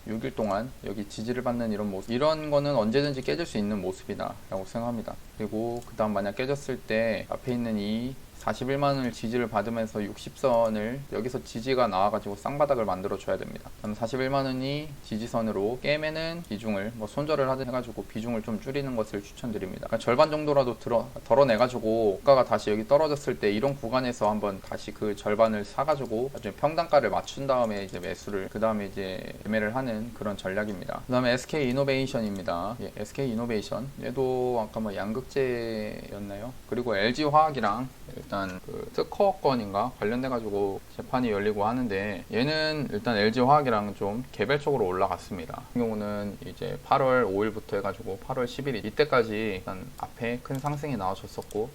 6일 동안 여기 지지를 받는 이런 모습, 이런 거는 언제든지 깨질 수 있는 모습이다 라고 생각합니다. 그리고 그 다음 만약 깨졌을 때 앞에 있는 이 41만원을 지지를 받으면서 60선을 여기서 지지가 나와가지고 쌍바닥을 만들어 줘야 됩니다. 저는 41만원이 지지선으로 깨면은 비중을 손절을 하든 해가지고 비중을 좀 줄이는 것을 추천드립니다. 그러니까 절반 정도라도 덜어내가지고 주가가 다시 여기 떨어졌을 때 이런 구간에서 한번 다시 그 절반을 사가지고 나중에 평단가를 맞춘 다음에 이제 매수를, 그 다음에 이제 매매를 하는 그런 전략입니다. 그 다음에 SK이노베이션입니다. SK이노베이션, 얘도 아까 뭐 양극재였나요? 그리고 LG화학이랑 일단 그 특허권인가 관련돼 가지고 재판이 열리고 하는데, 얘는 일단 LG화학이랑 좀 개별적으로 올라갔습니다. 같은 경우는 이제 8월 5일부터 해가지고 8월 10일 이때까지 일단 앞에 큰 상승이 나와줬었고,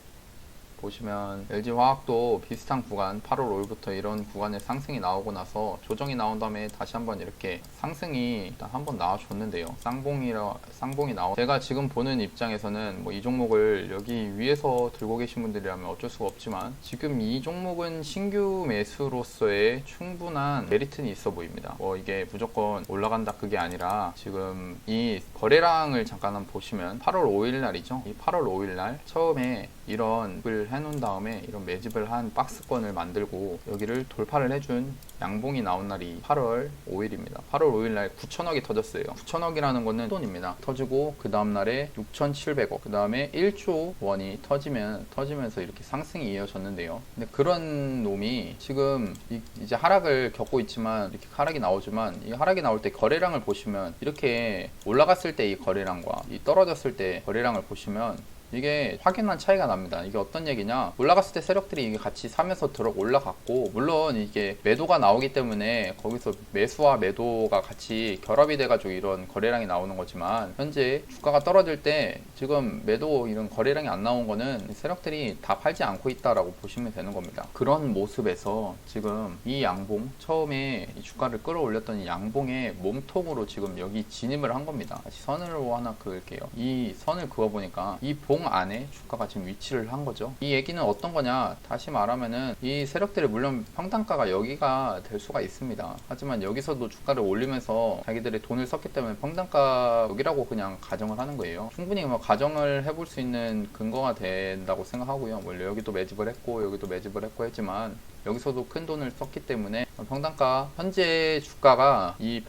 보시면 LG화학도 비슷한 구간 8월 5일부터 이런 구간에 상승이 나오고 나서 조정이 나온 다음에 다시 한번 이렇게 상승이 일단 한번 나와줬는데요. 쌍봉이 나온, 제가 지금 보는 입장에서는 뭐 이 종목을 여기 위에서 들고 계신 분들이라면 어쩔 수가 없지만 지금 이 종목은 신규 매수로서의 충분한 메리트는 있어 보입니다. 뭐 이게 무조건 올라간다 그게 아니라 지금 이 거래량을 잠깐 한번 보시면 8월 5일 날이죠. 이 8월 5일 날 처음에 이런 을 해놓은 다음에 이런 매집을 한 박스권을 만들고 여기를 돌파를 해준 양봉이 나온 날이 8월 5일입니다. 8월 5일 날 9천억이 터졌어요. 9천억이라는 거는 돈입니다. 터지고 그 다음날에 6,700억, 그 다음에 1조 원이 터지면서 이렇게 상승이 이어졌는데요. 근데 그런 놈이 지금 이제 하락을 겪고 있지만, 이렇게 하락이 나오지만, 이 하락이 나올 때 거래량을 보시면 이렇게 올라갔을 때 이 거래량과 이 떨어졌을 때 거래량을 보시면 이게 확연한 차이가 납니다. 이게 어떤 얘기냐, 올라갔을 때 세력들이 이게 같이 사면서 들어 올라갔고, 물론 이게 매도가 나오기 때문에 거기서 매수와 매도가 같이 결합이 돼가지고 이런 거래량이 나오는 거지만, 현재 주가가 떨어질 때 지금 매도 이런 거래량이 안 나온 거는 세력들이 다 팔지 않고 있다라고 보시면 되는 겁니다. 그런 모습에서 지금 이 양봉, 처음에 이 주가를 끌어올렸던 이 양봉의 몸통으로 지금 여기 진입을 한 겁니다. 다시 선으로 하나 그을게요. 이 선을 그어보니까 이 봉 안에 주가가 지금 위치를 한 거죠. 이 얘기는 어떤 거냐, 다시 말하면은 이 세력들이 물론 평단가가 여기가 될 수가 있습니다. 하지만 여기서도 주가를 올리면서 자기들의 돈을 썼기 때문에 평단가 여기라고 그냥 가정을 하는 거예요. 충분히 뭐 가정을 해볼 수 있는 근거가 된다고 생각하고요. 원래 여기도 매집을 했고 여기도 매집을 했고 했지만 여기서도 큰 돈을 썼기 때문에 평단가, 현재 주가가 이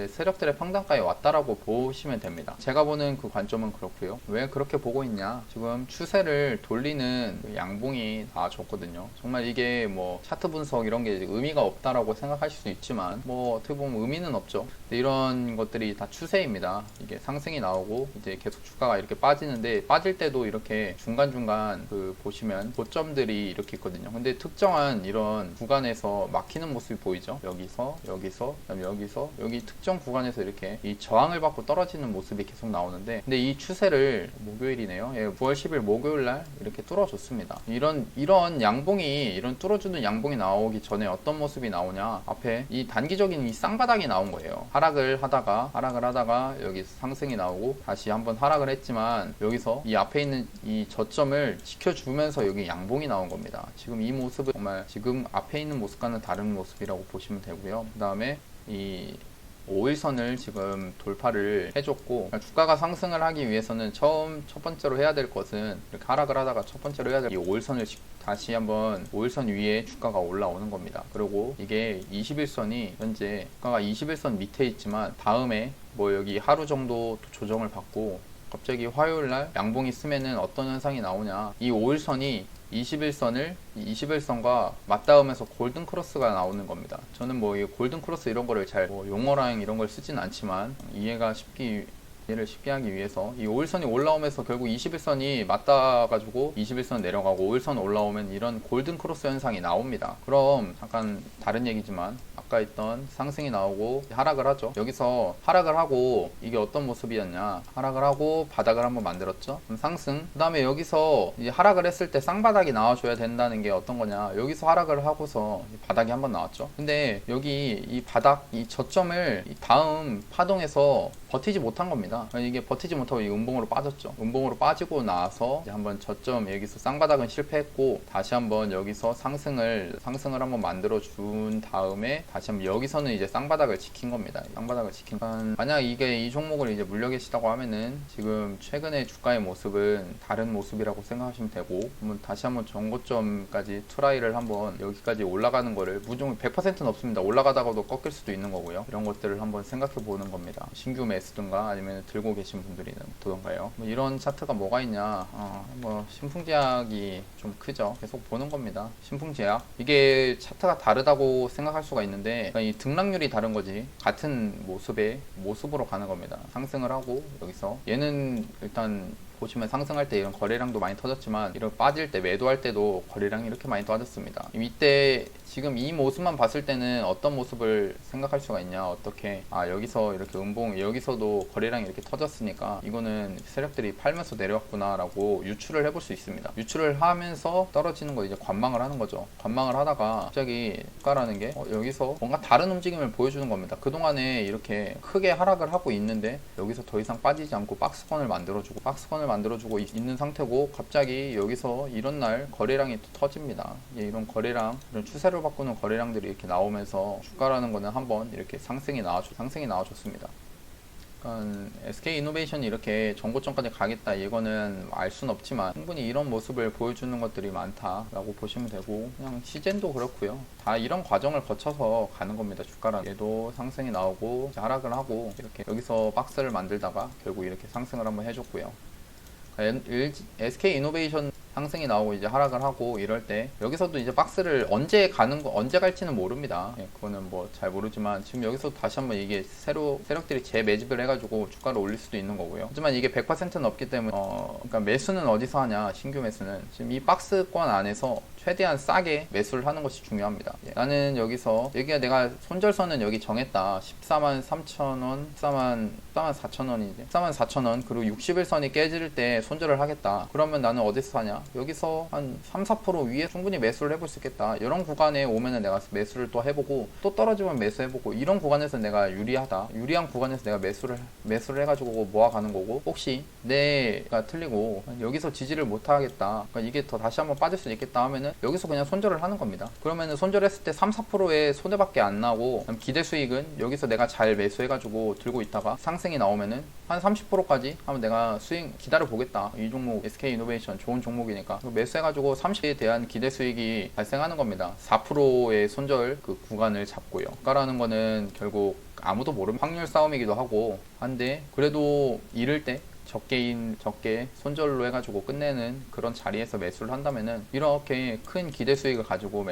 세력들의 평단가에 왔다라고 보시면 됩니다. 제가 보는 그 관점은 그렇고요. 왜 그렇게 보고 있냐, 지금 추세를 돌리는 그 양봉이 나와줬거든요. 정말 이게 뭐 차트 분석 이런 게 의미가 없다라고 생각하실 수 있지만, 뭐 어떻게 보면 의미는 없죠. 근데 이런 것들이 다 추세입니다. 이게 상승이 나오고 이제 계속 주가가 이렇게 빠지는데, 빠질 때도 이렇게 중간중간 그 보시면 고점들이 이렇게 있거든요. 근데 특정한 이런 구간에서 막히는 모습이 보이죠. 여기서 그다음에 여기서 여기 특정 구간에서 이렇게 이 저항을 받고 떨어지는 모습이 계속 나오는데, 근데 이 추세를 목요일이네요. 예, 9월 10일 목요일 날 이렇게 뚫어줬습니다. 이런 양봉이, 이런 뚫어주는 양봉이 나오기 전에 어떤 모습이 나오냐, 앞에 이 단기적인 이 쌍바닥이 나온 거예요. 하락을 하다가 여기서 상승이 나오고 다시 한번 하락을 했지만, 여기서 이 앞에 있는 이 저점을 지켜주면서 여기 양봉이 나온 겁니다. 지금 이 모습은 정말 지금 앞에 있는 모습과는 다른 모습이라고 보시면 되고요. 그 다음에 이 5일선을 지금 돌파를 해줬고, 주가가 상승을 하기 위해서는 첫 번째로 해야 될 것은, 이렇게 하락을 하다가 첫 번째로 해야 될 이 5일선을 다시 한번 5일선 위에 주가가 올라오는 겁니다. 그리고 이게 21선이 현재 주가가 21선 밑에 있지만, 다음에 뭐 여기 하루 정도 조정을 받고 갑자기 화요일날 양봉이 쓰면은 어떤 현상이 나오냐, 이 5일선이 21선과 맞닿으면서 골든 크로스가 나오는 겁니다. 저는 뭐 이 골든 크로스 이런 거를 잘 뭐 용어랑 이런 걸 쓰진 않지만, 이해를 쉽게 하기 위해서 이 5일선이 올라오면서 결국 21선이 맞닿아가지고 21선 내려가고 5일선 올라오면 이런 골든 크로스 현상이 나옵니다. 그럼 잠깐 다른 얘기지만, 아까 있던 상승이 나오고 하락을 하죠. 여기서 하락을 하고 이게 어떤 모습이었냐, 하락을 하고 바닥을 한번 만들었죠. 그럼 상승, 그 다음에 여기서 이제 하락을 했을 때 쌍바닥이 나와줘야 된다는 게 어떤 거냐, 여기서 하락을 하고서 바닥이 한번 나왔죠. 근데 여기 이 바닥, 이 저점을 이 다음 파동에서 버티지 못한 겁니다. 이게 버티지 못하고 이 음봉으로 빠졌죠. 음봉으로 빠지고 나서 이제 한번 저점, 여기서 쌍바닥은 실패했고 다시 한번 여기서 상승을 한번 만들어 준 다음에 다시 한번 여기서는 이제 쌍바닥을 지킨 겁니다. 쌍바닥을 지킨. 만약 이게 이 종목을 이제 물려 계시다고 하면은 지금 최근의 주가의 모습은 다른 모습이라고 생각하시면 되고, 그러면 다시 한번 전고점까지 트라이를 한번 여기까지 올라가는 거를, 무조건 100%는 없습니다. 올라가다가도 꺾일 수도 있는 거고요. 이런 것들을 한번 생각해 보는 겁니다. 신규 매수든가 아니면 들고 계신 분들이는 보던가요. 뭐 이런 차트가 뭐가 있냐, 뭐 신풍제약이 좀 크죠. 계속 보는 겁니다. 신풍제약, 이게 차트가 다르다고 생각할 수가 있는데, 그러니까 이 등락률이 다른 거지 같은 모습으로 가는 겁니다. 상승을 하고 여기서 얘는 일단 보시면 상승할 때 이런 거래량도 많이 터졌지만 이런 빠질 때 매도할 때도 거래량이 이렇게 많이 터졌습니다. 이때 지금 이 모습만 봤을 때는 어떤 모습을 생각할 수가 있냐, 어떻게 여기서 이렇게 여기서도 거래량이 이렇게 터졌으니까 이거는 세력들이 팔면서 내려왔구나 라고 유추를 해볼 수 있습니다. 유추를 하면서 떨어지는 거 이제 관망을 하는 거죠. 관망을 하다가 갑자기 주가라는 게 여기서 뭔가 다른 움직임을 보여주는 겁니다. 그동안에 이렇게 크게 하락을 하고 있는데 여기서 더 이상 빠지지 않고 박스권을 만들어주고 있는 상태고, 갑자기 여기서 이런 날 거래량이 또 터집니다. 이런 거래량, 이런 추세를 바꾸는 거래량들이 이렇게 나오면서 주가라는 거는 한번 이렇게 상승이 나와줬습니다. SK이노베이션이 이렇게 전고점까지 가겠다, 이거는 알 수는 없지만 충분히 이런 모습을 보여주는 것들이 많다라고 보시면 되고, 그냥 시젠도 그렇고요. 다 이런 과정을 거쳐서 가는 겁니다. 주가라는 얘도 상승이 나오고 하락을 하고 이렇게 여기서 박스를 만들다가 결국 이렇게 상승을 한번 해줬고요. SK이노베이션 상승이 나오고 이제 하락을 하고 이럴 때 여기서도 이제 박스를 언제 갈지는 모릅니다. 그거는 뭐 잘 모르지만 지금 여기서 다시 한번 이게 세력들이 재매집을 해가지고 주가를 올릴 수도 있는 거고요. 하지만 이게 100%는 없기 때문에 그러니까 매수는 어디서 하냐, 신규 매수는 지금 이 박스권 안에서 최대한 싸게 매수를 하는 것이 중요합니다. 나는 여기서 내가 손절선은 여기 정했다. 143,000원, 144,000원이지. 144,000원, 그리고 60일선이 깨질 때 손절을 하겠다. 그러면 나는 어디서 사냐? 여기서 한 3-4% 위에 충분히 매수를 해볼 수 있겠다. 이런 구간에 오면은 내가 매수를 또 해보고, 또 떨어지면 매수해보고, 이런 구간에서 내가 유리한 구간에서 내가 매수를 해가지고 모아가는 거고, 혹시 내가 틀리고 여기서 지지를 못하겠다, 그러니까 이게 더 다시 한번 빠질 수 있겠다 하면은 여기서 그냥 손절을 하는 겁니다. 그러면은 손절했을 때 3-4%의 손해밖에 안 나고, 기대 수익은 여기서 내가 잘 매수해가지고 들고 있다가 상승이 나오면은 한 30%까지 하면 내가 수익 기다려 보겠다. 이 종목 SK이노베이션 좋은 종목이니까 매수해가지고 30%에 대한 기대 수익이 발생하는 겁니다. 4%의 손절 그 구간을 잡고요. 주가라는 거는 결국 아무도 모르는 확률 싸움이기도 하고 한데, 그래도 이럴 때 적게 손절로 해가지고 끝내는 그런 자리에서 매수를 한다면은 이렇게 큰 기대 수익을 가지고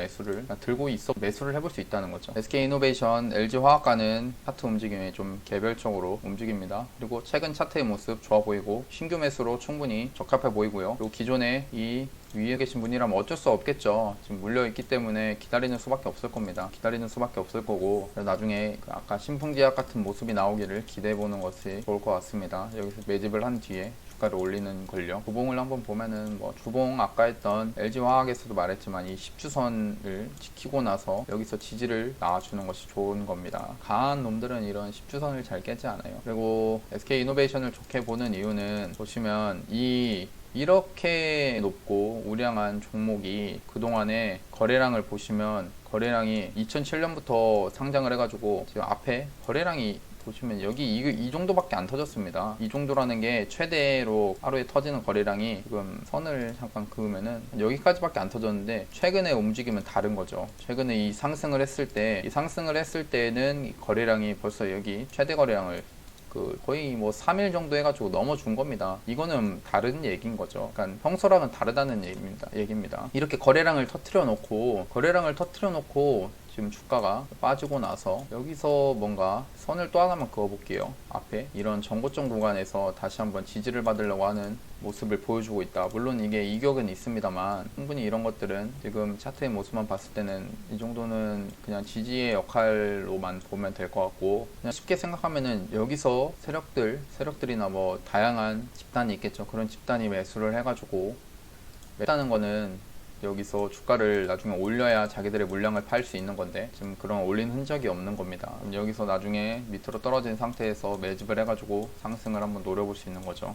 들고 있어 매수를 해볼 수 있다는 거죠. SK이노베이션, LG화학과는 차트 움직임이 좀 개별적으로 움직입니다. 그리고 최근 차트의 모습 좋아 보이고 신규 매수로 충분히 적합해 보이고요. 그리고 기존에 이 위에 계신 분이라면 어쩔 수 없겠죠. 지금 물려있기 때문에 기다리는 수밖에 없을 겁니다. 기다리는 수밖에 없을 거고, 나중에 아까 신풍제약 같은 모습이 나오기를 기대해보는 것이 좋을 것 같습니다. 여기서 매집을 한 뒤에 주가를 올리는 권력. 주봉을 한번 보면은 주봉 아까 했던 LG화학에서도 말했지만 이 10주선을 지키고 나서 여기서 지지를 나와주는 것이 좋은 겁니다. 강한 놈들은 이런 10주선을 잘 깨지 않아요. 그리고 SK이노베이션을 좋게 보는 이유는 보시면 이렇게 높고 우량한 종목이 그동안에 거래량을 보시면, 거래량이 2007년부터 상장을 해가지고 지금 앞에 거래량이 보시면 여기 이 정도밖에 안 터졌습니다. 이 정도라는 게 최대로 하루에 터지는 거래량이, 지금 선을 잠깐 그으면은 여기까지밖에 안 터졌는데 최근에 움직임은 다른 거죠. 최근에 이 상승을 했을 때는 거래량이 벌써 여기 최대 거래량을 거의 3일 정도 해가지고 넘어준 겁니다. 이거는 다른 얘기인 거죠. 그러니까 평소랑은 다르다는 얘기입니다. 이렇게 거래량을 터트려 놓고 지금 주가가 빠지고 나서 여기서 뭔가 선을 또 하나만 그어볼게요. 앞에 이런 전고점 구간에서 다시 한번 지지를 받으려고 하는 모습을 보여주고 있다. 물론 이게 이격은 있습니다만 충분히 이런 것들은 지금 차트의 모습만 봤을 때는 이 정도는 그냥 지지의 역할로만 보면 될 것 같고, 그냥 쉽게 생각하면은 여기서 세력들이나 다양한 집단이 있겠죠. 그런 집단이 매수를 해가지고 매수하는 거는 여기서 주가를 나중에 올려야 자기들의 물량을 팔 수 있는 건데 지금 그런 올린 흔적이 없는 겁니다. 여기서 나중에 밑으로 떨어진 상태에서 매집을 해가지고 상승을 한번 노려볼 수 있는 거죠.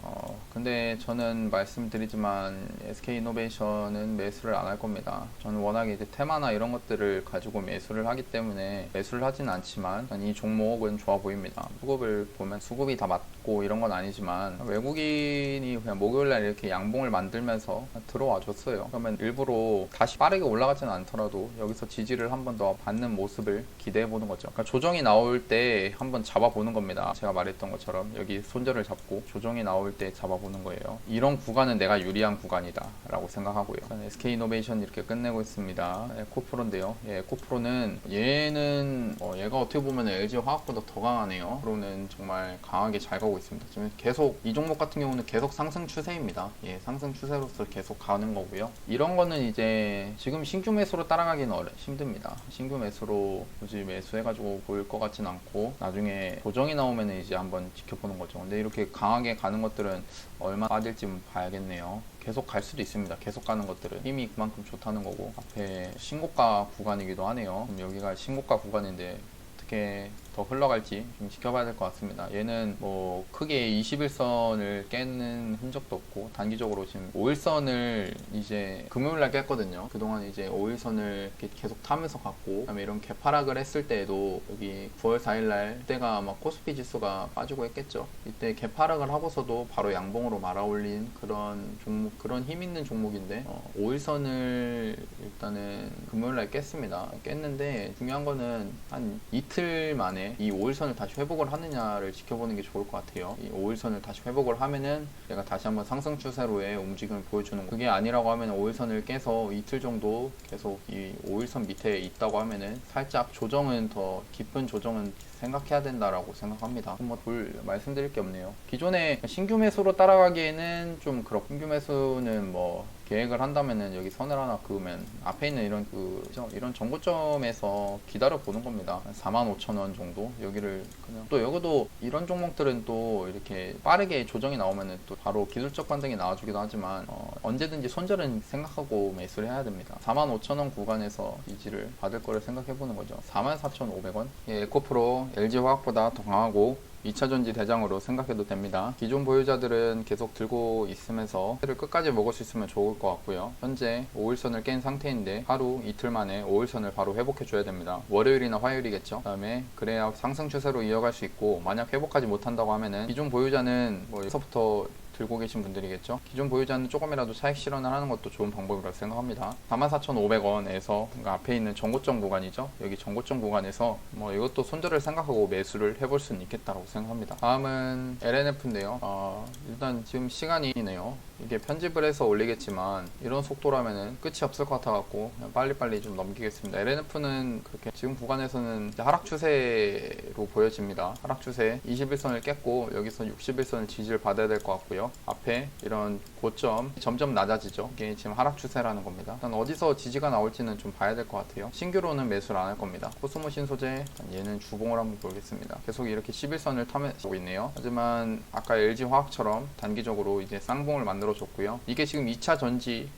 근데 저는 말씀드리지만 SK이노베이션은 매수를 안 할 겁니다. 저는 워낙에 이제 테마나 이런 것들을 가지고 매수를 하기 때문에 매수를 하진 않지만 이 종목은 좋아 보입니다. 수급을 보면 수급이 다 맞고 이런 건 아니지만 외국인이 그냥 목요일날 이렇게 양봉을 만들면서 들어와 줬어요. 그러면 일부러 상승으로 다시 빠르게 올라가지는 않더라도 여기서 지지를 한 번 더 받는 모습을 기대해 보는 거죠. 그러니까 조정이 나올 때 한번 잡아보는 겁니다. 제가 말했던 것처럼 여기 손절을 잡고 조정이 나올 때 잡아보는 거예요. 이런 구간은 내가 유리한 구간이다 라고 생각하고요. SK이노베이션 이렇게 끝내고 있습니다. 에코프로인데요. 에코프로는 얘는 얘가 어떻게 보면 LG화학보다 더 강하네요. 프로는 정말 강하게 잘 가고 있습니다. 지금 계속 이 종목 같은 경우는 계속 상승 추세입니다. 상승 추세로서 계속 가는 거고요. 이런 거는 이제 지금 신규 매수로 따라가기는 힘듭니다. 신규 매수로 굳이 매수해가지고 보일 것 같진 않고 나중에 조정이 나오면 이제 한번 지켜보는 거죠. 근데 이렇게 강하게 가는 것들은 얼마나 빠질지 봐야겠네요. 계속 갈 수도 있습니다. 계속 가는 것들은 힘이 그만큼 좋다는 거고, 앞에 신고가 구간이기도 하네요. 그럼 여기가 신고가 구간인데 어떻게 더 흘러갈지 좀 지켜봐야 될 것 같습니다. 얘는 뭐 크게 21선을 깨는 흔적도 없고, 단기적으로 지금 5일선을 이제 금요일날 깼거든요. 그동안 이제 5일선을 계속 타면서 갔고, 그다음에 이런 개파락을 했을 때에도 여기 9월 4일날 그때가 아마 코스피 지수가 빠지고 했겠죠. 이때 개파락을 하고서도 바로 양봉으로 말아올린 그런 종목, 그런 힘 있는 종목인데 5일선을 일단은 금요일날 깼습니다. 깼는데 중요한 거는 한 이틀 만에 이 5일선을 다시 회복을 하느냐를 지켜보는 게 좋을 것 같아요. 이 5일선을 다시 회복을 하면은 얘가 다시 한번 상승 추세로의 움직임을 보여주는 거. 그게 아니라고 하면 5일선을 깨서 이틀 정도 계속 이 5일선 밑에 있다고 하면은 살짝 조정은, 더 깊은 조정은 생각해야 된다라고 생각합니다. 뭐 말씀드릴 게 없네요. 기존에 신규 매수로 따라가기에는 좀 그렇고, 신규 매수는 뭐 계획을 한다면은 여기 선을 하나 그으면 앞에 있는 이런 정고점에서 기다려 보는 겁니다. 45,000원 정도 여기를 그냥, 또 여기도 이런 종목들은 또 이렇게 빠르게 조정이 나오면은 또 바로 기술적 반등이 나와주기도 하지만 언제든지 손절은 생각하고 매수를 해야 됩니다. 45,000원 구간에서 지지를 받을 거를 생각해 보는 거죠. 44,500원. 에코프로 LG화학보다 더 강하고 2차전지 대장으로 생각해도 됩니다. 기존 보유자들은 계속 들고 있으면서 를 끝까지 먹을 수 있으면 좋을 것 같고요. 현재 5일선을 깬 상태인데 하루 이틀 만에 5일선을 바로 회복해 줘야 됩니다. 월요일이나 화요일이겠죠. 그 다음에 그래야 상승 추세로 이어갈 수 있고, 만약 회복하지 못한다고 하면은 기존 보유자는 뭐 여기서부터 들고 계신 분들이겠죠. 기존 보유자는 조금이라도 차익 실현을 하는 것도 좋은 방법이라고 생각합니다. 44,500원에서 그러니까 앞에 있는 정고점 구간이죠. 여기 정고점 구간에서 뭐 이것도 손절을 생각하고 매수를 해볼 수는 있겠다고 생각합니다. 다음은 LNF인데요. 일단 지금 시간이네요. 이게 편집을 해서 올리겠지만 이런 속도라면은 끝이 없을 것 같아갖고 그냥 빨리빨리 좀 넘기겠습니다. LNF는 그렇게 지금 구간에서는 하락 추세로 보여집니다. 하락 추세 21선을 깼고 여기서 61선을 지지를 받아야 될 것 같고요. 앞에 이런 고점 점점 낮아지죠. 이게 지금 하락 추세라는 겁니다. 일단 어디서 지지가 나올지는 좀 봐야 될 것 같아요. 신규로는 매수를 안 할 겁니다. 코스모 신소재, 얘는 주봉을 한번 보겠습니다. 계속 이렇게 11선을 타고 있네요. 하지만 아까 LG화학처럼 단기적으로 이제 쌍봉을 만들어줬고요. 이게 지금 2차전지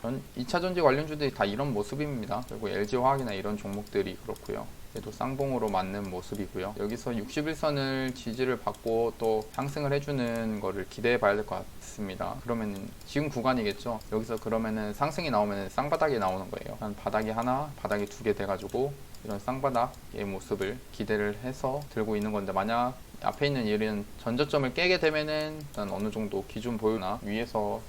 관련주들이 다 이런 모습입니다. 그리고 LG화학이나 이런 종목들이 그렇고요. 얘도 쌍봉으로 맞는 모습이고요. 여기서 61선을 지지를 받고 또 상승을 해주는 거를 기대해 봐야 될 것 같습니다. 그러면 지금 구간이겠죠. 여기서 그러면은 상승이 나오면 쌍바닥이 나오는 거예요. 한 바닥이 하나, 바닥이 두 개 돼가지고 이런 쌍바닥의 모습을 기대를 해서 들고 있는 건데, 만약 앞에 있는 이런 전저점을 깨게 되면은 일단 어느 정도 기준 보유나 위에서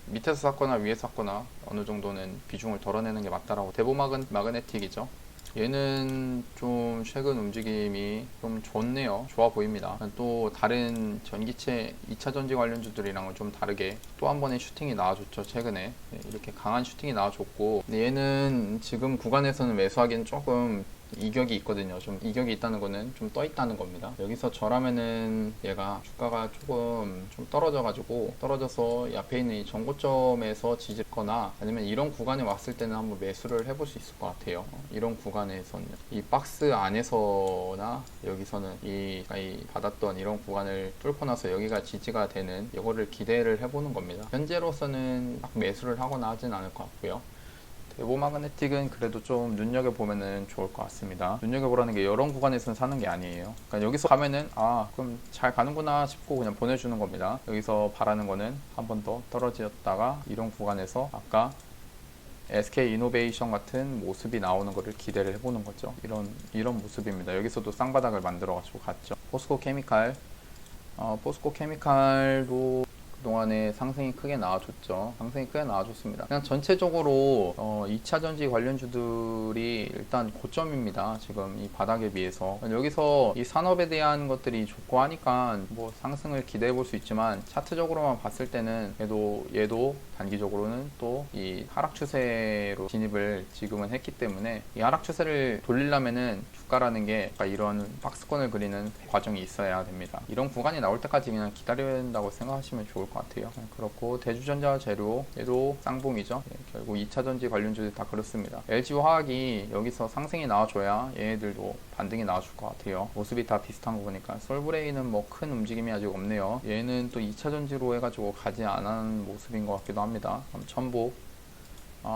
밑에서 샀거나 위에서 샀거나 어느 정도는 비중을 덜어내는 게 맞다라고. 대보막은 마그네틱이죠. 얘는 좀 최근 움직임이 좀 좋네요. 좋아 보입니다. 또 다른 전기체 2차전지 관련주들이랑은 좀 다르게 또 한 번의 슈팅이 나와줬죠. 최근에 이렇게 강한 슈팅이 나와줬고, 근데 얘는 지금 구간에서는 매수하기는 조금 이격이 있거든요. 좀 이격이 있다는 거는 좀 떠 있다는 겁니다. 여기서 저라면은 얘가 주가가 조금 좀 떨어져서 이 앞에 있는 이 정고점에서 지지거나 아니면 이런 구간에 왔을 때는 한번 매수를 해볼 수 있을 것 같아요. 이런 구간에서는 이 박스 안에서나 여기서는 이 받았던 이런 구간을 뚫고 나서 여기가 지지가 되는 이거를 기대를 해보는 겁니다. 현재로서는 막 매수를 하거나 하진 않을 것 같고요. 대보마그네틱은 그래도 좀 눈여겨보면 좋을 것 같습니다. 눈여겨보라는 게 이런 구간에서는 사는 게 아니에요. 그러니까 여기서 가면은 그럼 잘 가는구나 싶고 그냥 보내주는 겁니다. 여기서 바라는 거는 한 번 더 떨어졌다가 이런 구간에서 아까 SK이노베이션 같은 모습이 나오는 것을 기대를 해보는 거죠. 이런 모습입니다. 여기서도 쌍바닥을 만들어 가지고 갔죠. 포스코 케미칼도 그동안에 상승이 크게 나와줬죠. 상승이 크게 나와줬습니다. 그냥 전체적으로 2차전지 관련주들이 일단 고점입니다. 지금 이 바닥에 비해서. 여기서 이 산업에 대한 것들이 좋고 하니까 뭐 상승을 기대해 볼 수 있지만 차트적으로만 봤을 때는 얘도 단기적으로는 또 이 하락 추세로 진입을 지금은 했기 때문에 이 하락 추세를 돌리려면은 주가라는 게 이런 박스권을 그리는 과정이 있어야 됩니다. 이런 구간이 나올 때까지 그냥 기다려야 된다고 생각하시면 좋을 것 같아요. 그렇고 대주전자 재료 얘도 쌍봉이죠. 결국 2차전지 관련주들 다 그렇습니다. LG화학이 여기서 상승이 나와줘야 얘네들도 반등이 나와줄 것 같아요. 모습이 다 비슷한 거 보니까 솔브레이는 뭐 큰 움직임이 아직 없네요. 얘는 또 2차전지로 해가지고 가지 않은 모습인 것 같기도 합니다. 그럼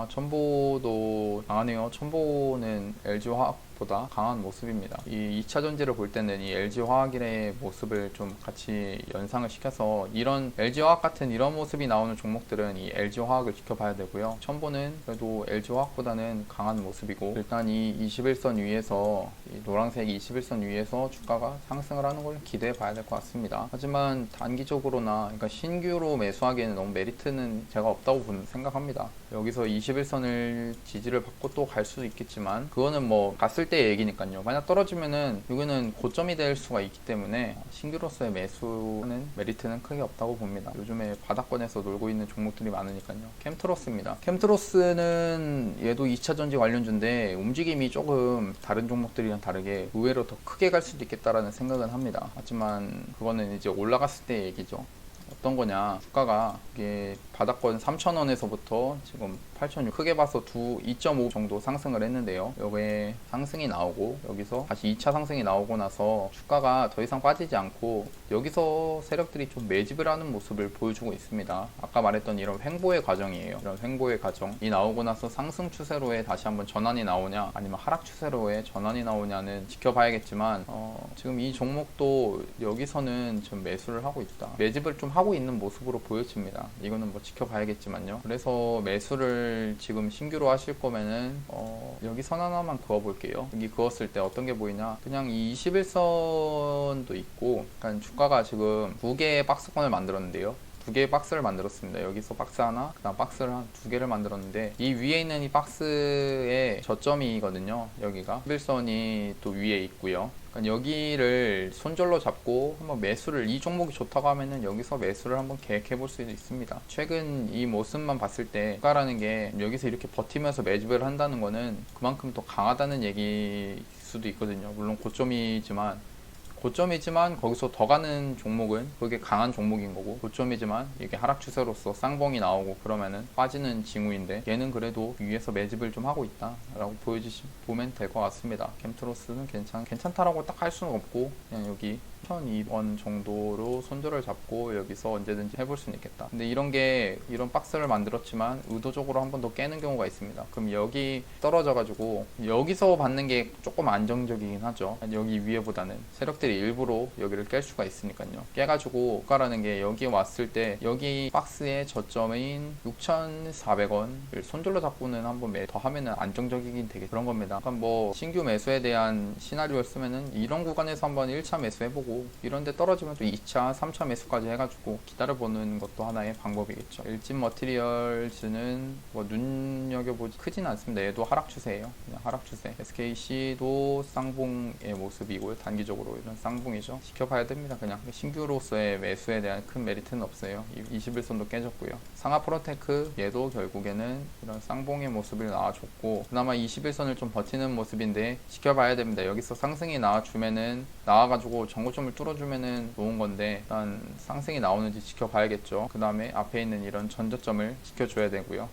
첨보도 강하네요. 첨보는 LG화학보다 강한 모습입니다. 이 2차 전지를 볼 때는 이 LG화학의 모습을 좀 같이 연상을 시켜서 이런 LG화학 같은 이런 모습이 나오는 종목들은 이 LG화학을 지켜봐야 되고요. 첨보는 그래도 LG화학보다는 강한 모습이고 일단 이 21선 위에서 이 노란색 21선 위에서 주가가 상승을 하는 걸 기대해 봐야 될 것 같습니다. 하지만 단기적으로나 그러니까 신규로 매수하기에는 너무 메리트는 제가 없다고 생각합니다. 여기서 21선을 지지를 받고 또 갈 수도 있겠지만 그거는 뭐 갔을 때 얘기니까요. 만약 떨어지면은 여기는 고점이 될 수가 있기 때문에 신규로서의 매수는 메리트는 크게 없다고 봅니다. 요즘에 바닥권에서 놀고 있는 종목들이 많으니까요. 캠트로스입니다. 캠트로스는 얘도 2차전지 관련주인데 움직임이 조금 다른 종목들이랑 다르게 의외로 더 크게 갈 수도 있겠다라는 생각은 합니다. 하지만 그거는 이제 올라갔을 때 얘기죠. 어떤 거냐, 주가가 이게 바닥권 3,000원에서부터 지금 8,600 크게 봐서 2.5 정도 상승을 했는데요. 여기에 상승이 나오고 여기서 다시 2차 상승이 나오고 나서 주가가 더 이상 빠지지 않고 여기서 세력들이 좀 매집을 하는 모습을 보여주고 있습니다. 아까 말했던 이런 횡보의 과정이에요. 이런 횡보의 과정이 나오고 나서 상승 추세로의 다시 한번 전환이 나오냐 아니면 하락 추세로의 전환이 나오냐는 지켜봐야겠지만 지금 이 종목도 여기서는 좀 매수를 하고 있다. 매집을 좀 하고 있는 모습으로 보여집니다. 이거는 뭐 지켜봐야겠지만요. 그래서 매수를 지금 신규로 하실 거면은 여기 선 하나만 그어 볼게요. 여기 그었을 때 어떤 게 보이냐, 그냥 이 21선도 있고, 그러니까 주가가 지금 두 개의 박스권을 만들었는데요. 두 개의 박스를 만들었습니다. 여기서 박스 하나, 그 다음 박스를 한 두 개를 만들었는데 이 위에 있는 이 박스의 저점이거든요. 여기가 11선이 또 위에 있고요. 그러니까 여기를 손절로 잡고 한번 매수를, 이 종목이 좋다고 하면은 여기서 매수를 한번 계획해 볼 수도 있습니다. 최근 이 모습만 봤을 때 주가라는 게 여기서 이렇게 버티면서 매집을 한다는 거는 그만큼 더 강하다는 얘기일 수도 있거든요. 물론 고점이지만 거기서 더 가는 종목은 그게 강한 종목인 거고, 고점이지만 이게 하락 추세로서 쌍봉이 나오고 그러면은 빠지는 징후인데 얘는 그래도 위에서 매집을 좀 하고 있다 라고 보면 될 것 같습니다. 캠트로스는 괜찮다라고 딱 할 수는 없고 그냥 여기 1,002원 정도로 손절을 잡고 여기서 언제든지 해볼 수는 있겠다. 근데 이런 박스를 만들었지만 의도적으로 한 번 더 깨는 경우가 있습니다. 그럼 여기 떨어져가지고 여기서 받는 게 조금 안정적이긴 하죠. 여기 위에보다는 세력들이 일부러 여기를 깰 수가 있으니까요. 깨가지고 주가라는 게 여기 왔을 때 여기 박스의 저점인 6,400원을 손절로 잡고는 한번 더 하면은 안정적이긴 되게 그런 겁니다. 그러니까 뭐 신규 매수에 대한 시나리오를 쓰면은 이런 구간에서 한번 1차 매수해보고 이런데 떨어지면 또 2차, 3차 매수까지 해가지고 기다려보는 것도 하나의 방법이겠죠. 일진 머티리얼즈는 뭐 눈여겨보지 크진 않습니다. 얘도 하락 추세예요. 그냥 하락 추세. SKC도 쌍봉의 모습이고요. 단기적으로 이런 쌍봉이죠. 지켜봐야 됩니다. 그냥 신규로서의 매수에 대한 큰 메리트는 없어요. 21선도 깨졌고요. 상하 프로테크 얘도 결국에는 이런 쌍봉의 모습을 나와줬고 그나마 21선을 좀 버티는 모습인데 지켜봐야 됩니다. 여기서 상승이 나와가지고 정고점을 뚫어주면은 좋은 건데 일단 상승이 나오는지 지켜봐야겠죠. 그 다음에 앞에 있는 이런 전저점을 지켜줘야 되고요.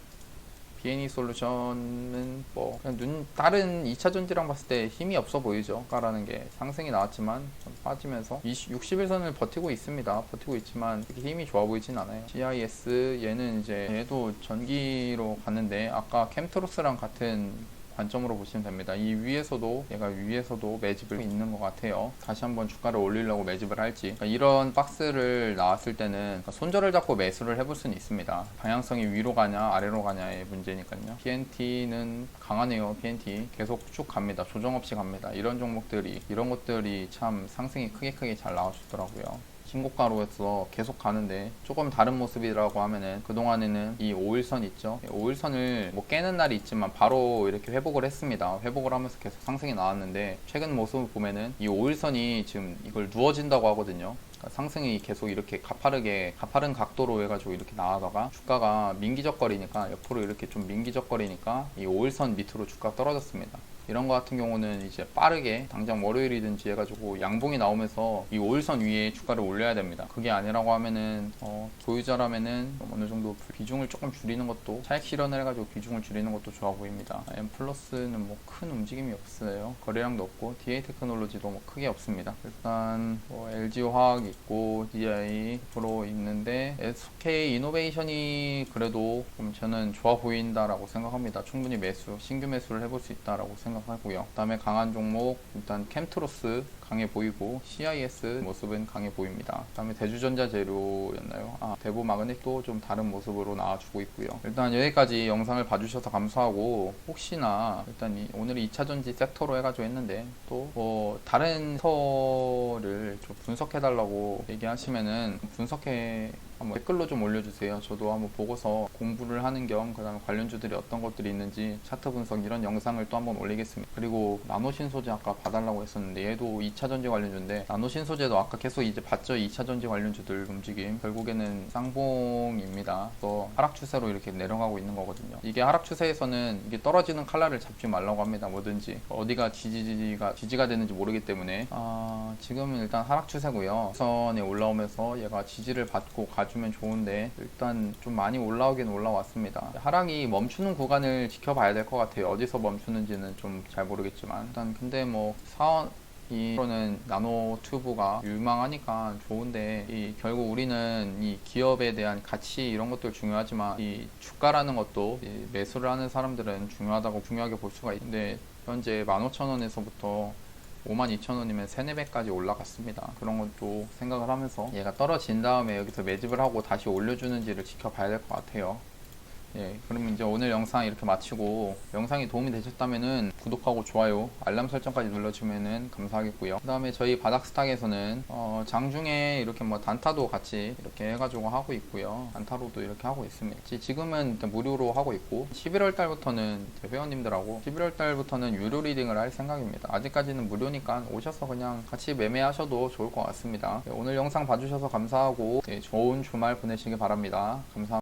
B&E 솔루션은 뭐 그냥 다른 2차 전지랑 봤을 때 힘이 없어 보이죠. 가라는 게 상승이 나왔지만 좀 빠지면서 61선을 버티고 있습니다. 버티고 있지만 그렇게 힘이 좋아 보이진 않아요. GIS 얘도 전기로 갔는데 아까 캠트로스랑 같은 관점으로 보시면 됩니다. 얘가 위에서도 매집을 있는 것 같아요. 다시 한번 주가를 올리려고 매집을 할지. 그러니까 이런 박스를 나왔을 때는 손절을 잡고 매수를 해볼 수는 있습니다. 방향성이 위로 가냐 아래로 가냐의 문제니까요. PNT는 강하네요. PNT 계속 쭉 갑니다. 조정 없이 갑니다. 이런 것들이 참 상승이 크게 잘 나와주더라고요. 신고가로서 계속 가는데 조금 다른 모습이라고 하면은 그동안에는 이 5일선 있죠. 5일선을 뭐 깨는 날이 있지만 바로 이렇게 회복을 했습니다. 회복을 하면서 계속 상승이 나왔는데 최근 모습을 보면은 이 5일선이 지금 이걸 누워진다고 하거든요. 그러니까 상승이 계속 이렇게 가파른 각도로 해가지고 이렇게 나가다가 주가가 민기적거리니까 옆으로 이렇게 좀 민기적거리니까 이 5일선 밑으로 주가가 떨어졌습니다. 이런 거 같은 경우는 이제 빠르게 당장 월요일이든지 해가지고 양봉이 나오면서 이 5일선 위에 주가를 올려야 됩니다. 그게 아니라고 하면은 소유자라면은 어느 정도 비중을 조금 줄이는 것도 차익 실현을 해가지고 비중을 줄이는 것도 좋아 보입니다. M 플러스는 뭐 큰 움직임이 없어요. 거래량도 없고 DA 테크놀로지도 뭐 크게 없습니다. 일단 LG 화학 있고 DI 프로 있는데 SK 이노베이션이 그래도 좀 저는 좋아 보인다라고 생각합니다. 충분히 신규 매수를 해볼 수 있다라고 생각하고요. 그 다음에 강한 종목 일단 캠트로스 강해 보이고 CIS 모습은 강해 보입니다. 그 다음에 대주전자 재료였나요? 대부 마그넷도 좀 다른 모습으로 나와주고 있고요. 일단 여기까지 영상을 봐주셔서 감사하고 혹시나 일단 오늘은 2차전지 섹터로 해가지고 했는데 또 다른 섹터를 좀 분석해달라고 얘기하시면은 분석해 한번 댓글로 좀 올려주세요. 저도 한번 보고서 공부를 하는 겸 그다음에 관련주들이 어떤 것들이 있는지 차트 분석 이런 영상을 또 한번 올리겠습니다. 그리고 나노신소재 아까 봐달라고 했었는데 얘도 2차전지 관련주인데 나노신소재도 아까 계속 이제 봤죠. 2차전지 관련주들 움직임 결국에는 쌍봉입니다. 또 하락 추세로 이렇게 내려가고 있는 거거든요. 이게 하락 추세에서는 이게 떨어지는 칼날을 잡지 말라고 합니다. 뭐든지 어디가 지지가 되는지 모르기 때문에 지금은 일단 하락 추세고요. 선에 올라오면서 얘가 지지를 받고 가주면 좋은데 일단 좀 많이 올라오긴 올라왔습니다. 하락이 멈추는 구간을 지켜봐야 될 것 같아요. 어디서 멈추는지는 좀 잘 모르겠지만 일단 근데 뭐 이로는 나노 튜브가 유망하니까 좋은데 결국 우리는 이 기업에 대한 가치 이런 것들 중요하지만 이 주가라는 것도 매수를 하는 사람들은 중요하게 볼 수가 있는데 현재 15,000원에서부터 52,000원이면 3, 4배까지 올라갔습니다. 그런 것도 생각을 하면서 얘가 떨어진 다음에 여기서 매집을 하고 다시 올려주는지를 지켜봐야 될 것 같아요. 예, 그러면 이제 오늘 영상 이렇게 마치고 영상이 도움이 되셨다면은 구독하고 좋아요, 알람 설정까지 눌러주면은 감사하겠고요. 그 다음에 저희 바닥스탁에서는 장중에 이렇게 뭐 단타도 같이 이렇게 해가지고 하고 있고요. 단타로도 이렇게 하고 있습니다. 지금은 일단 무료로 하고 있고 11월 달부터는 회원님들하고 11월 달부터는 유료 리딩을 할 생각입니다. 아직까지는 무료니까 오셔서 그냥 같이 매매하셔도 좋을 것 같습니다. 네, 오늘 영상 봐주셔서 감사하고 좋은 주말 보내시기 바랍니다. 감사합니다.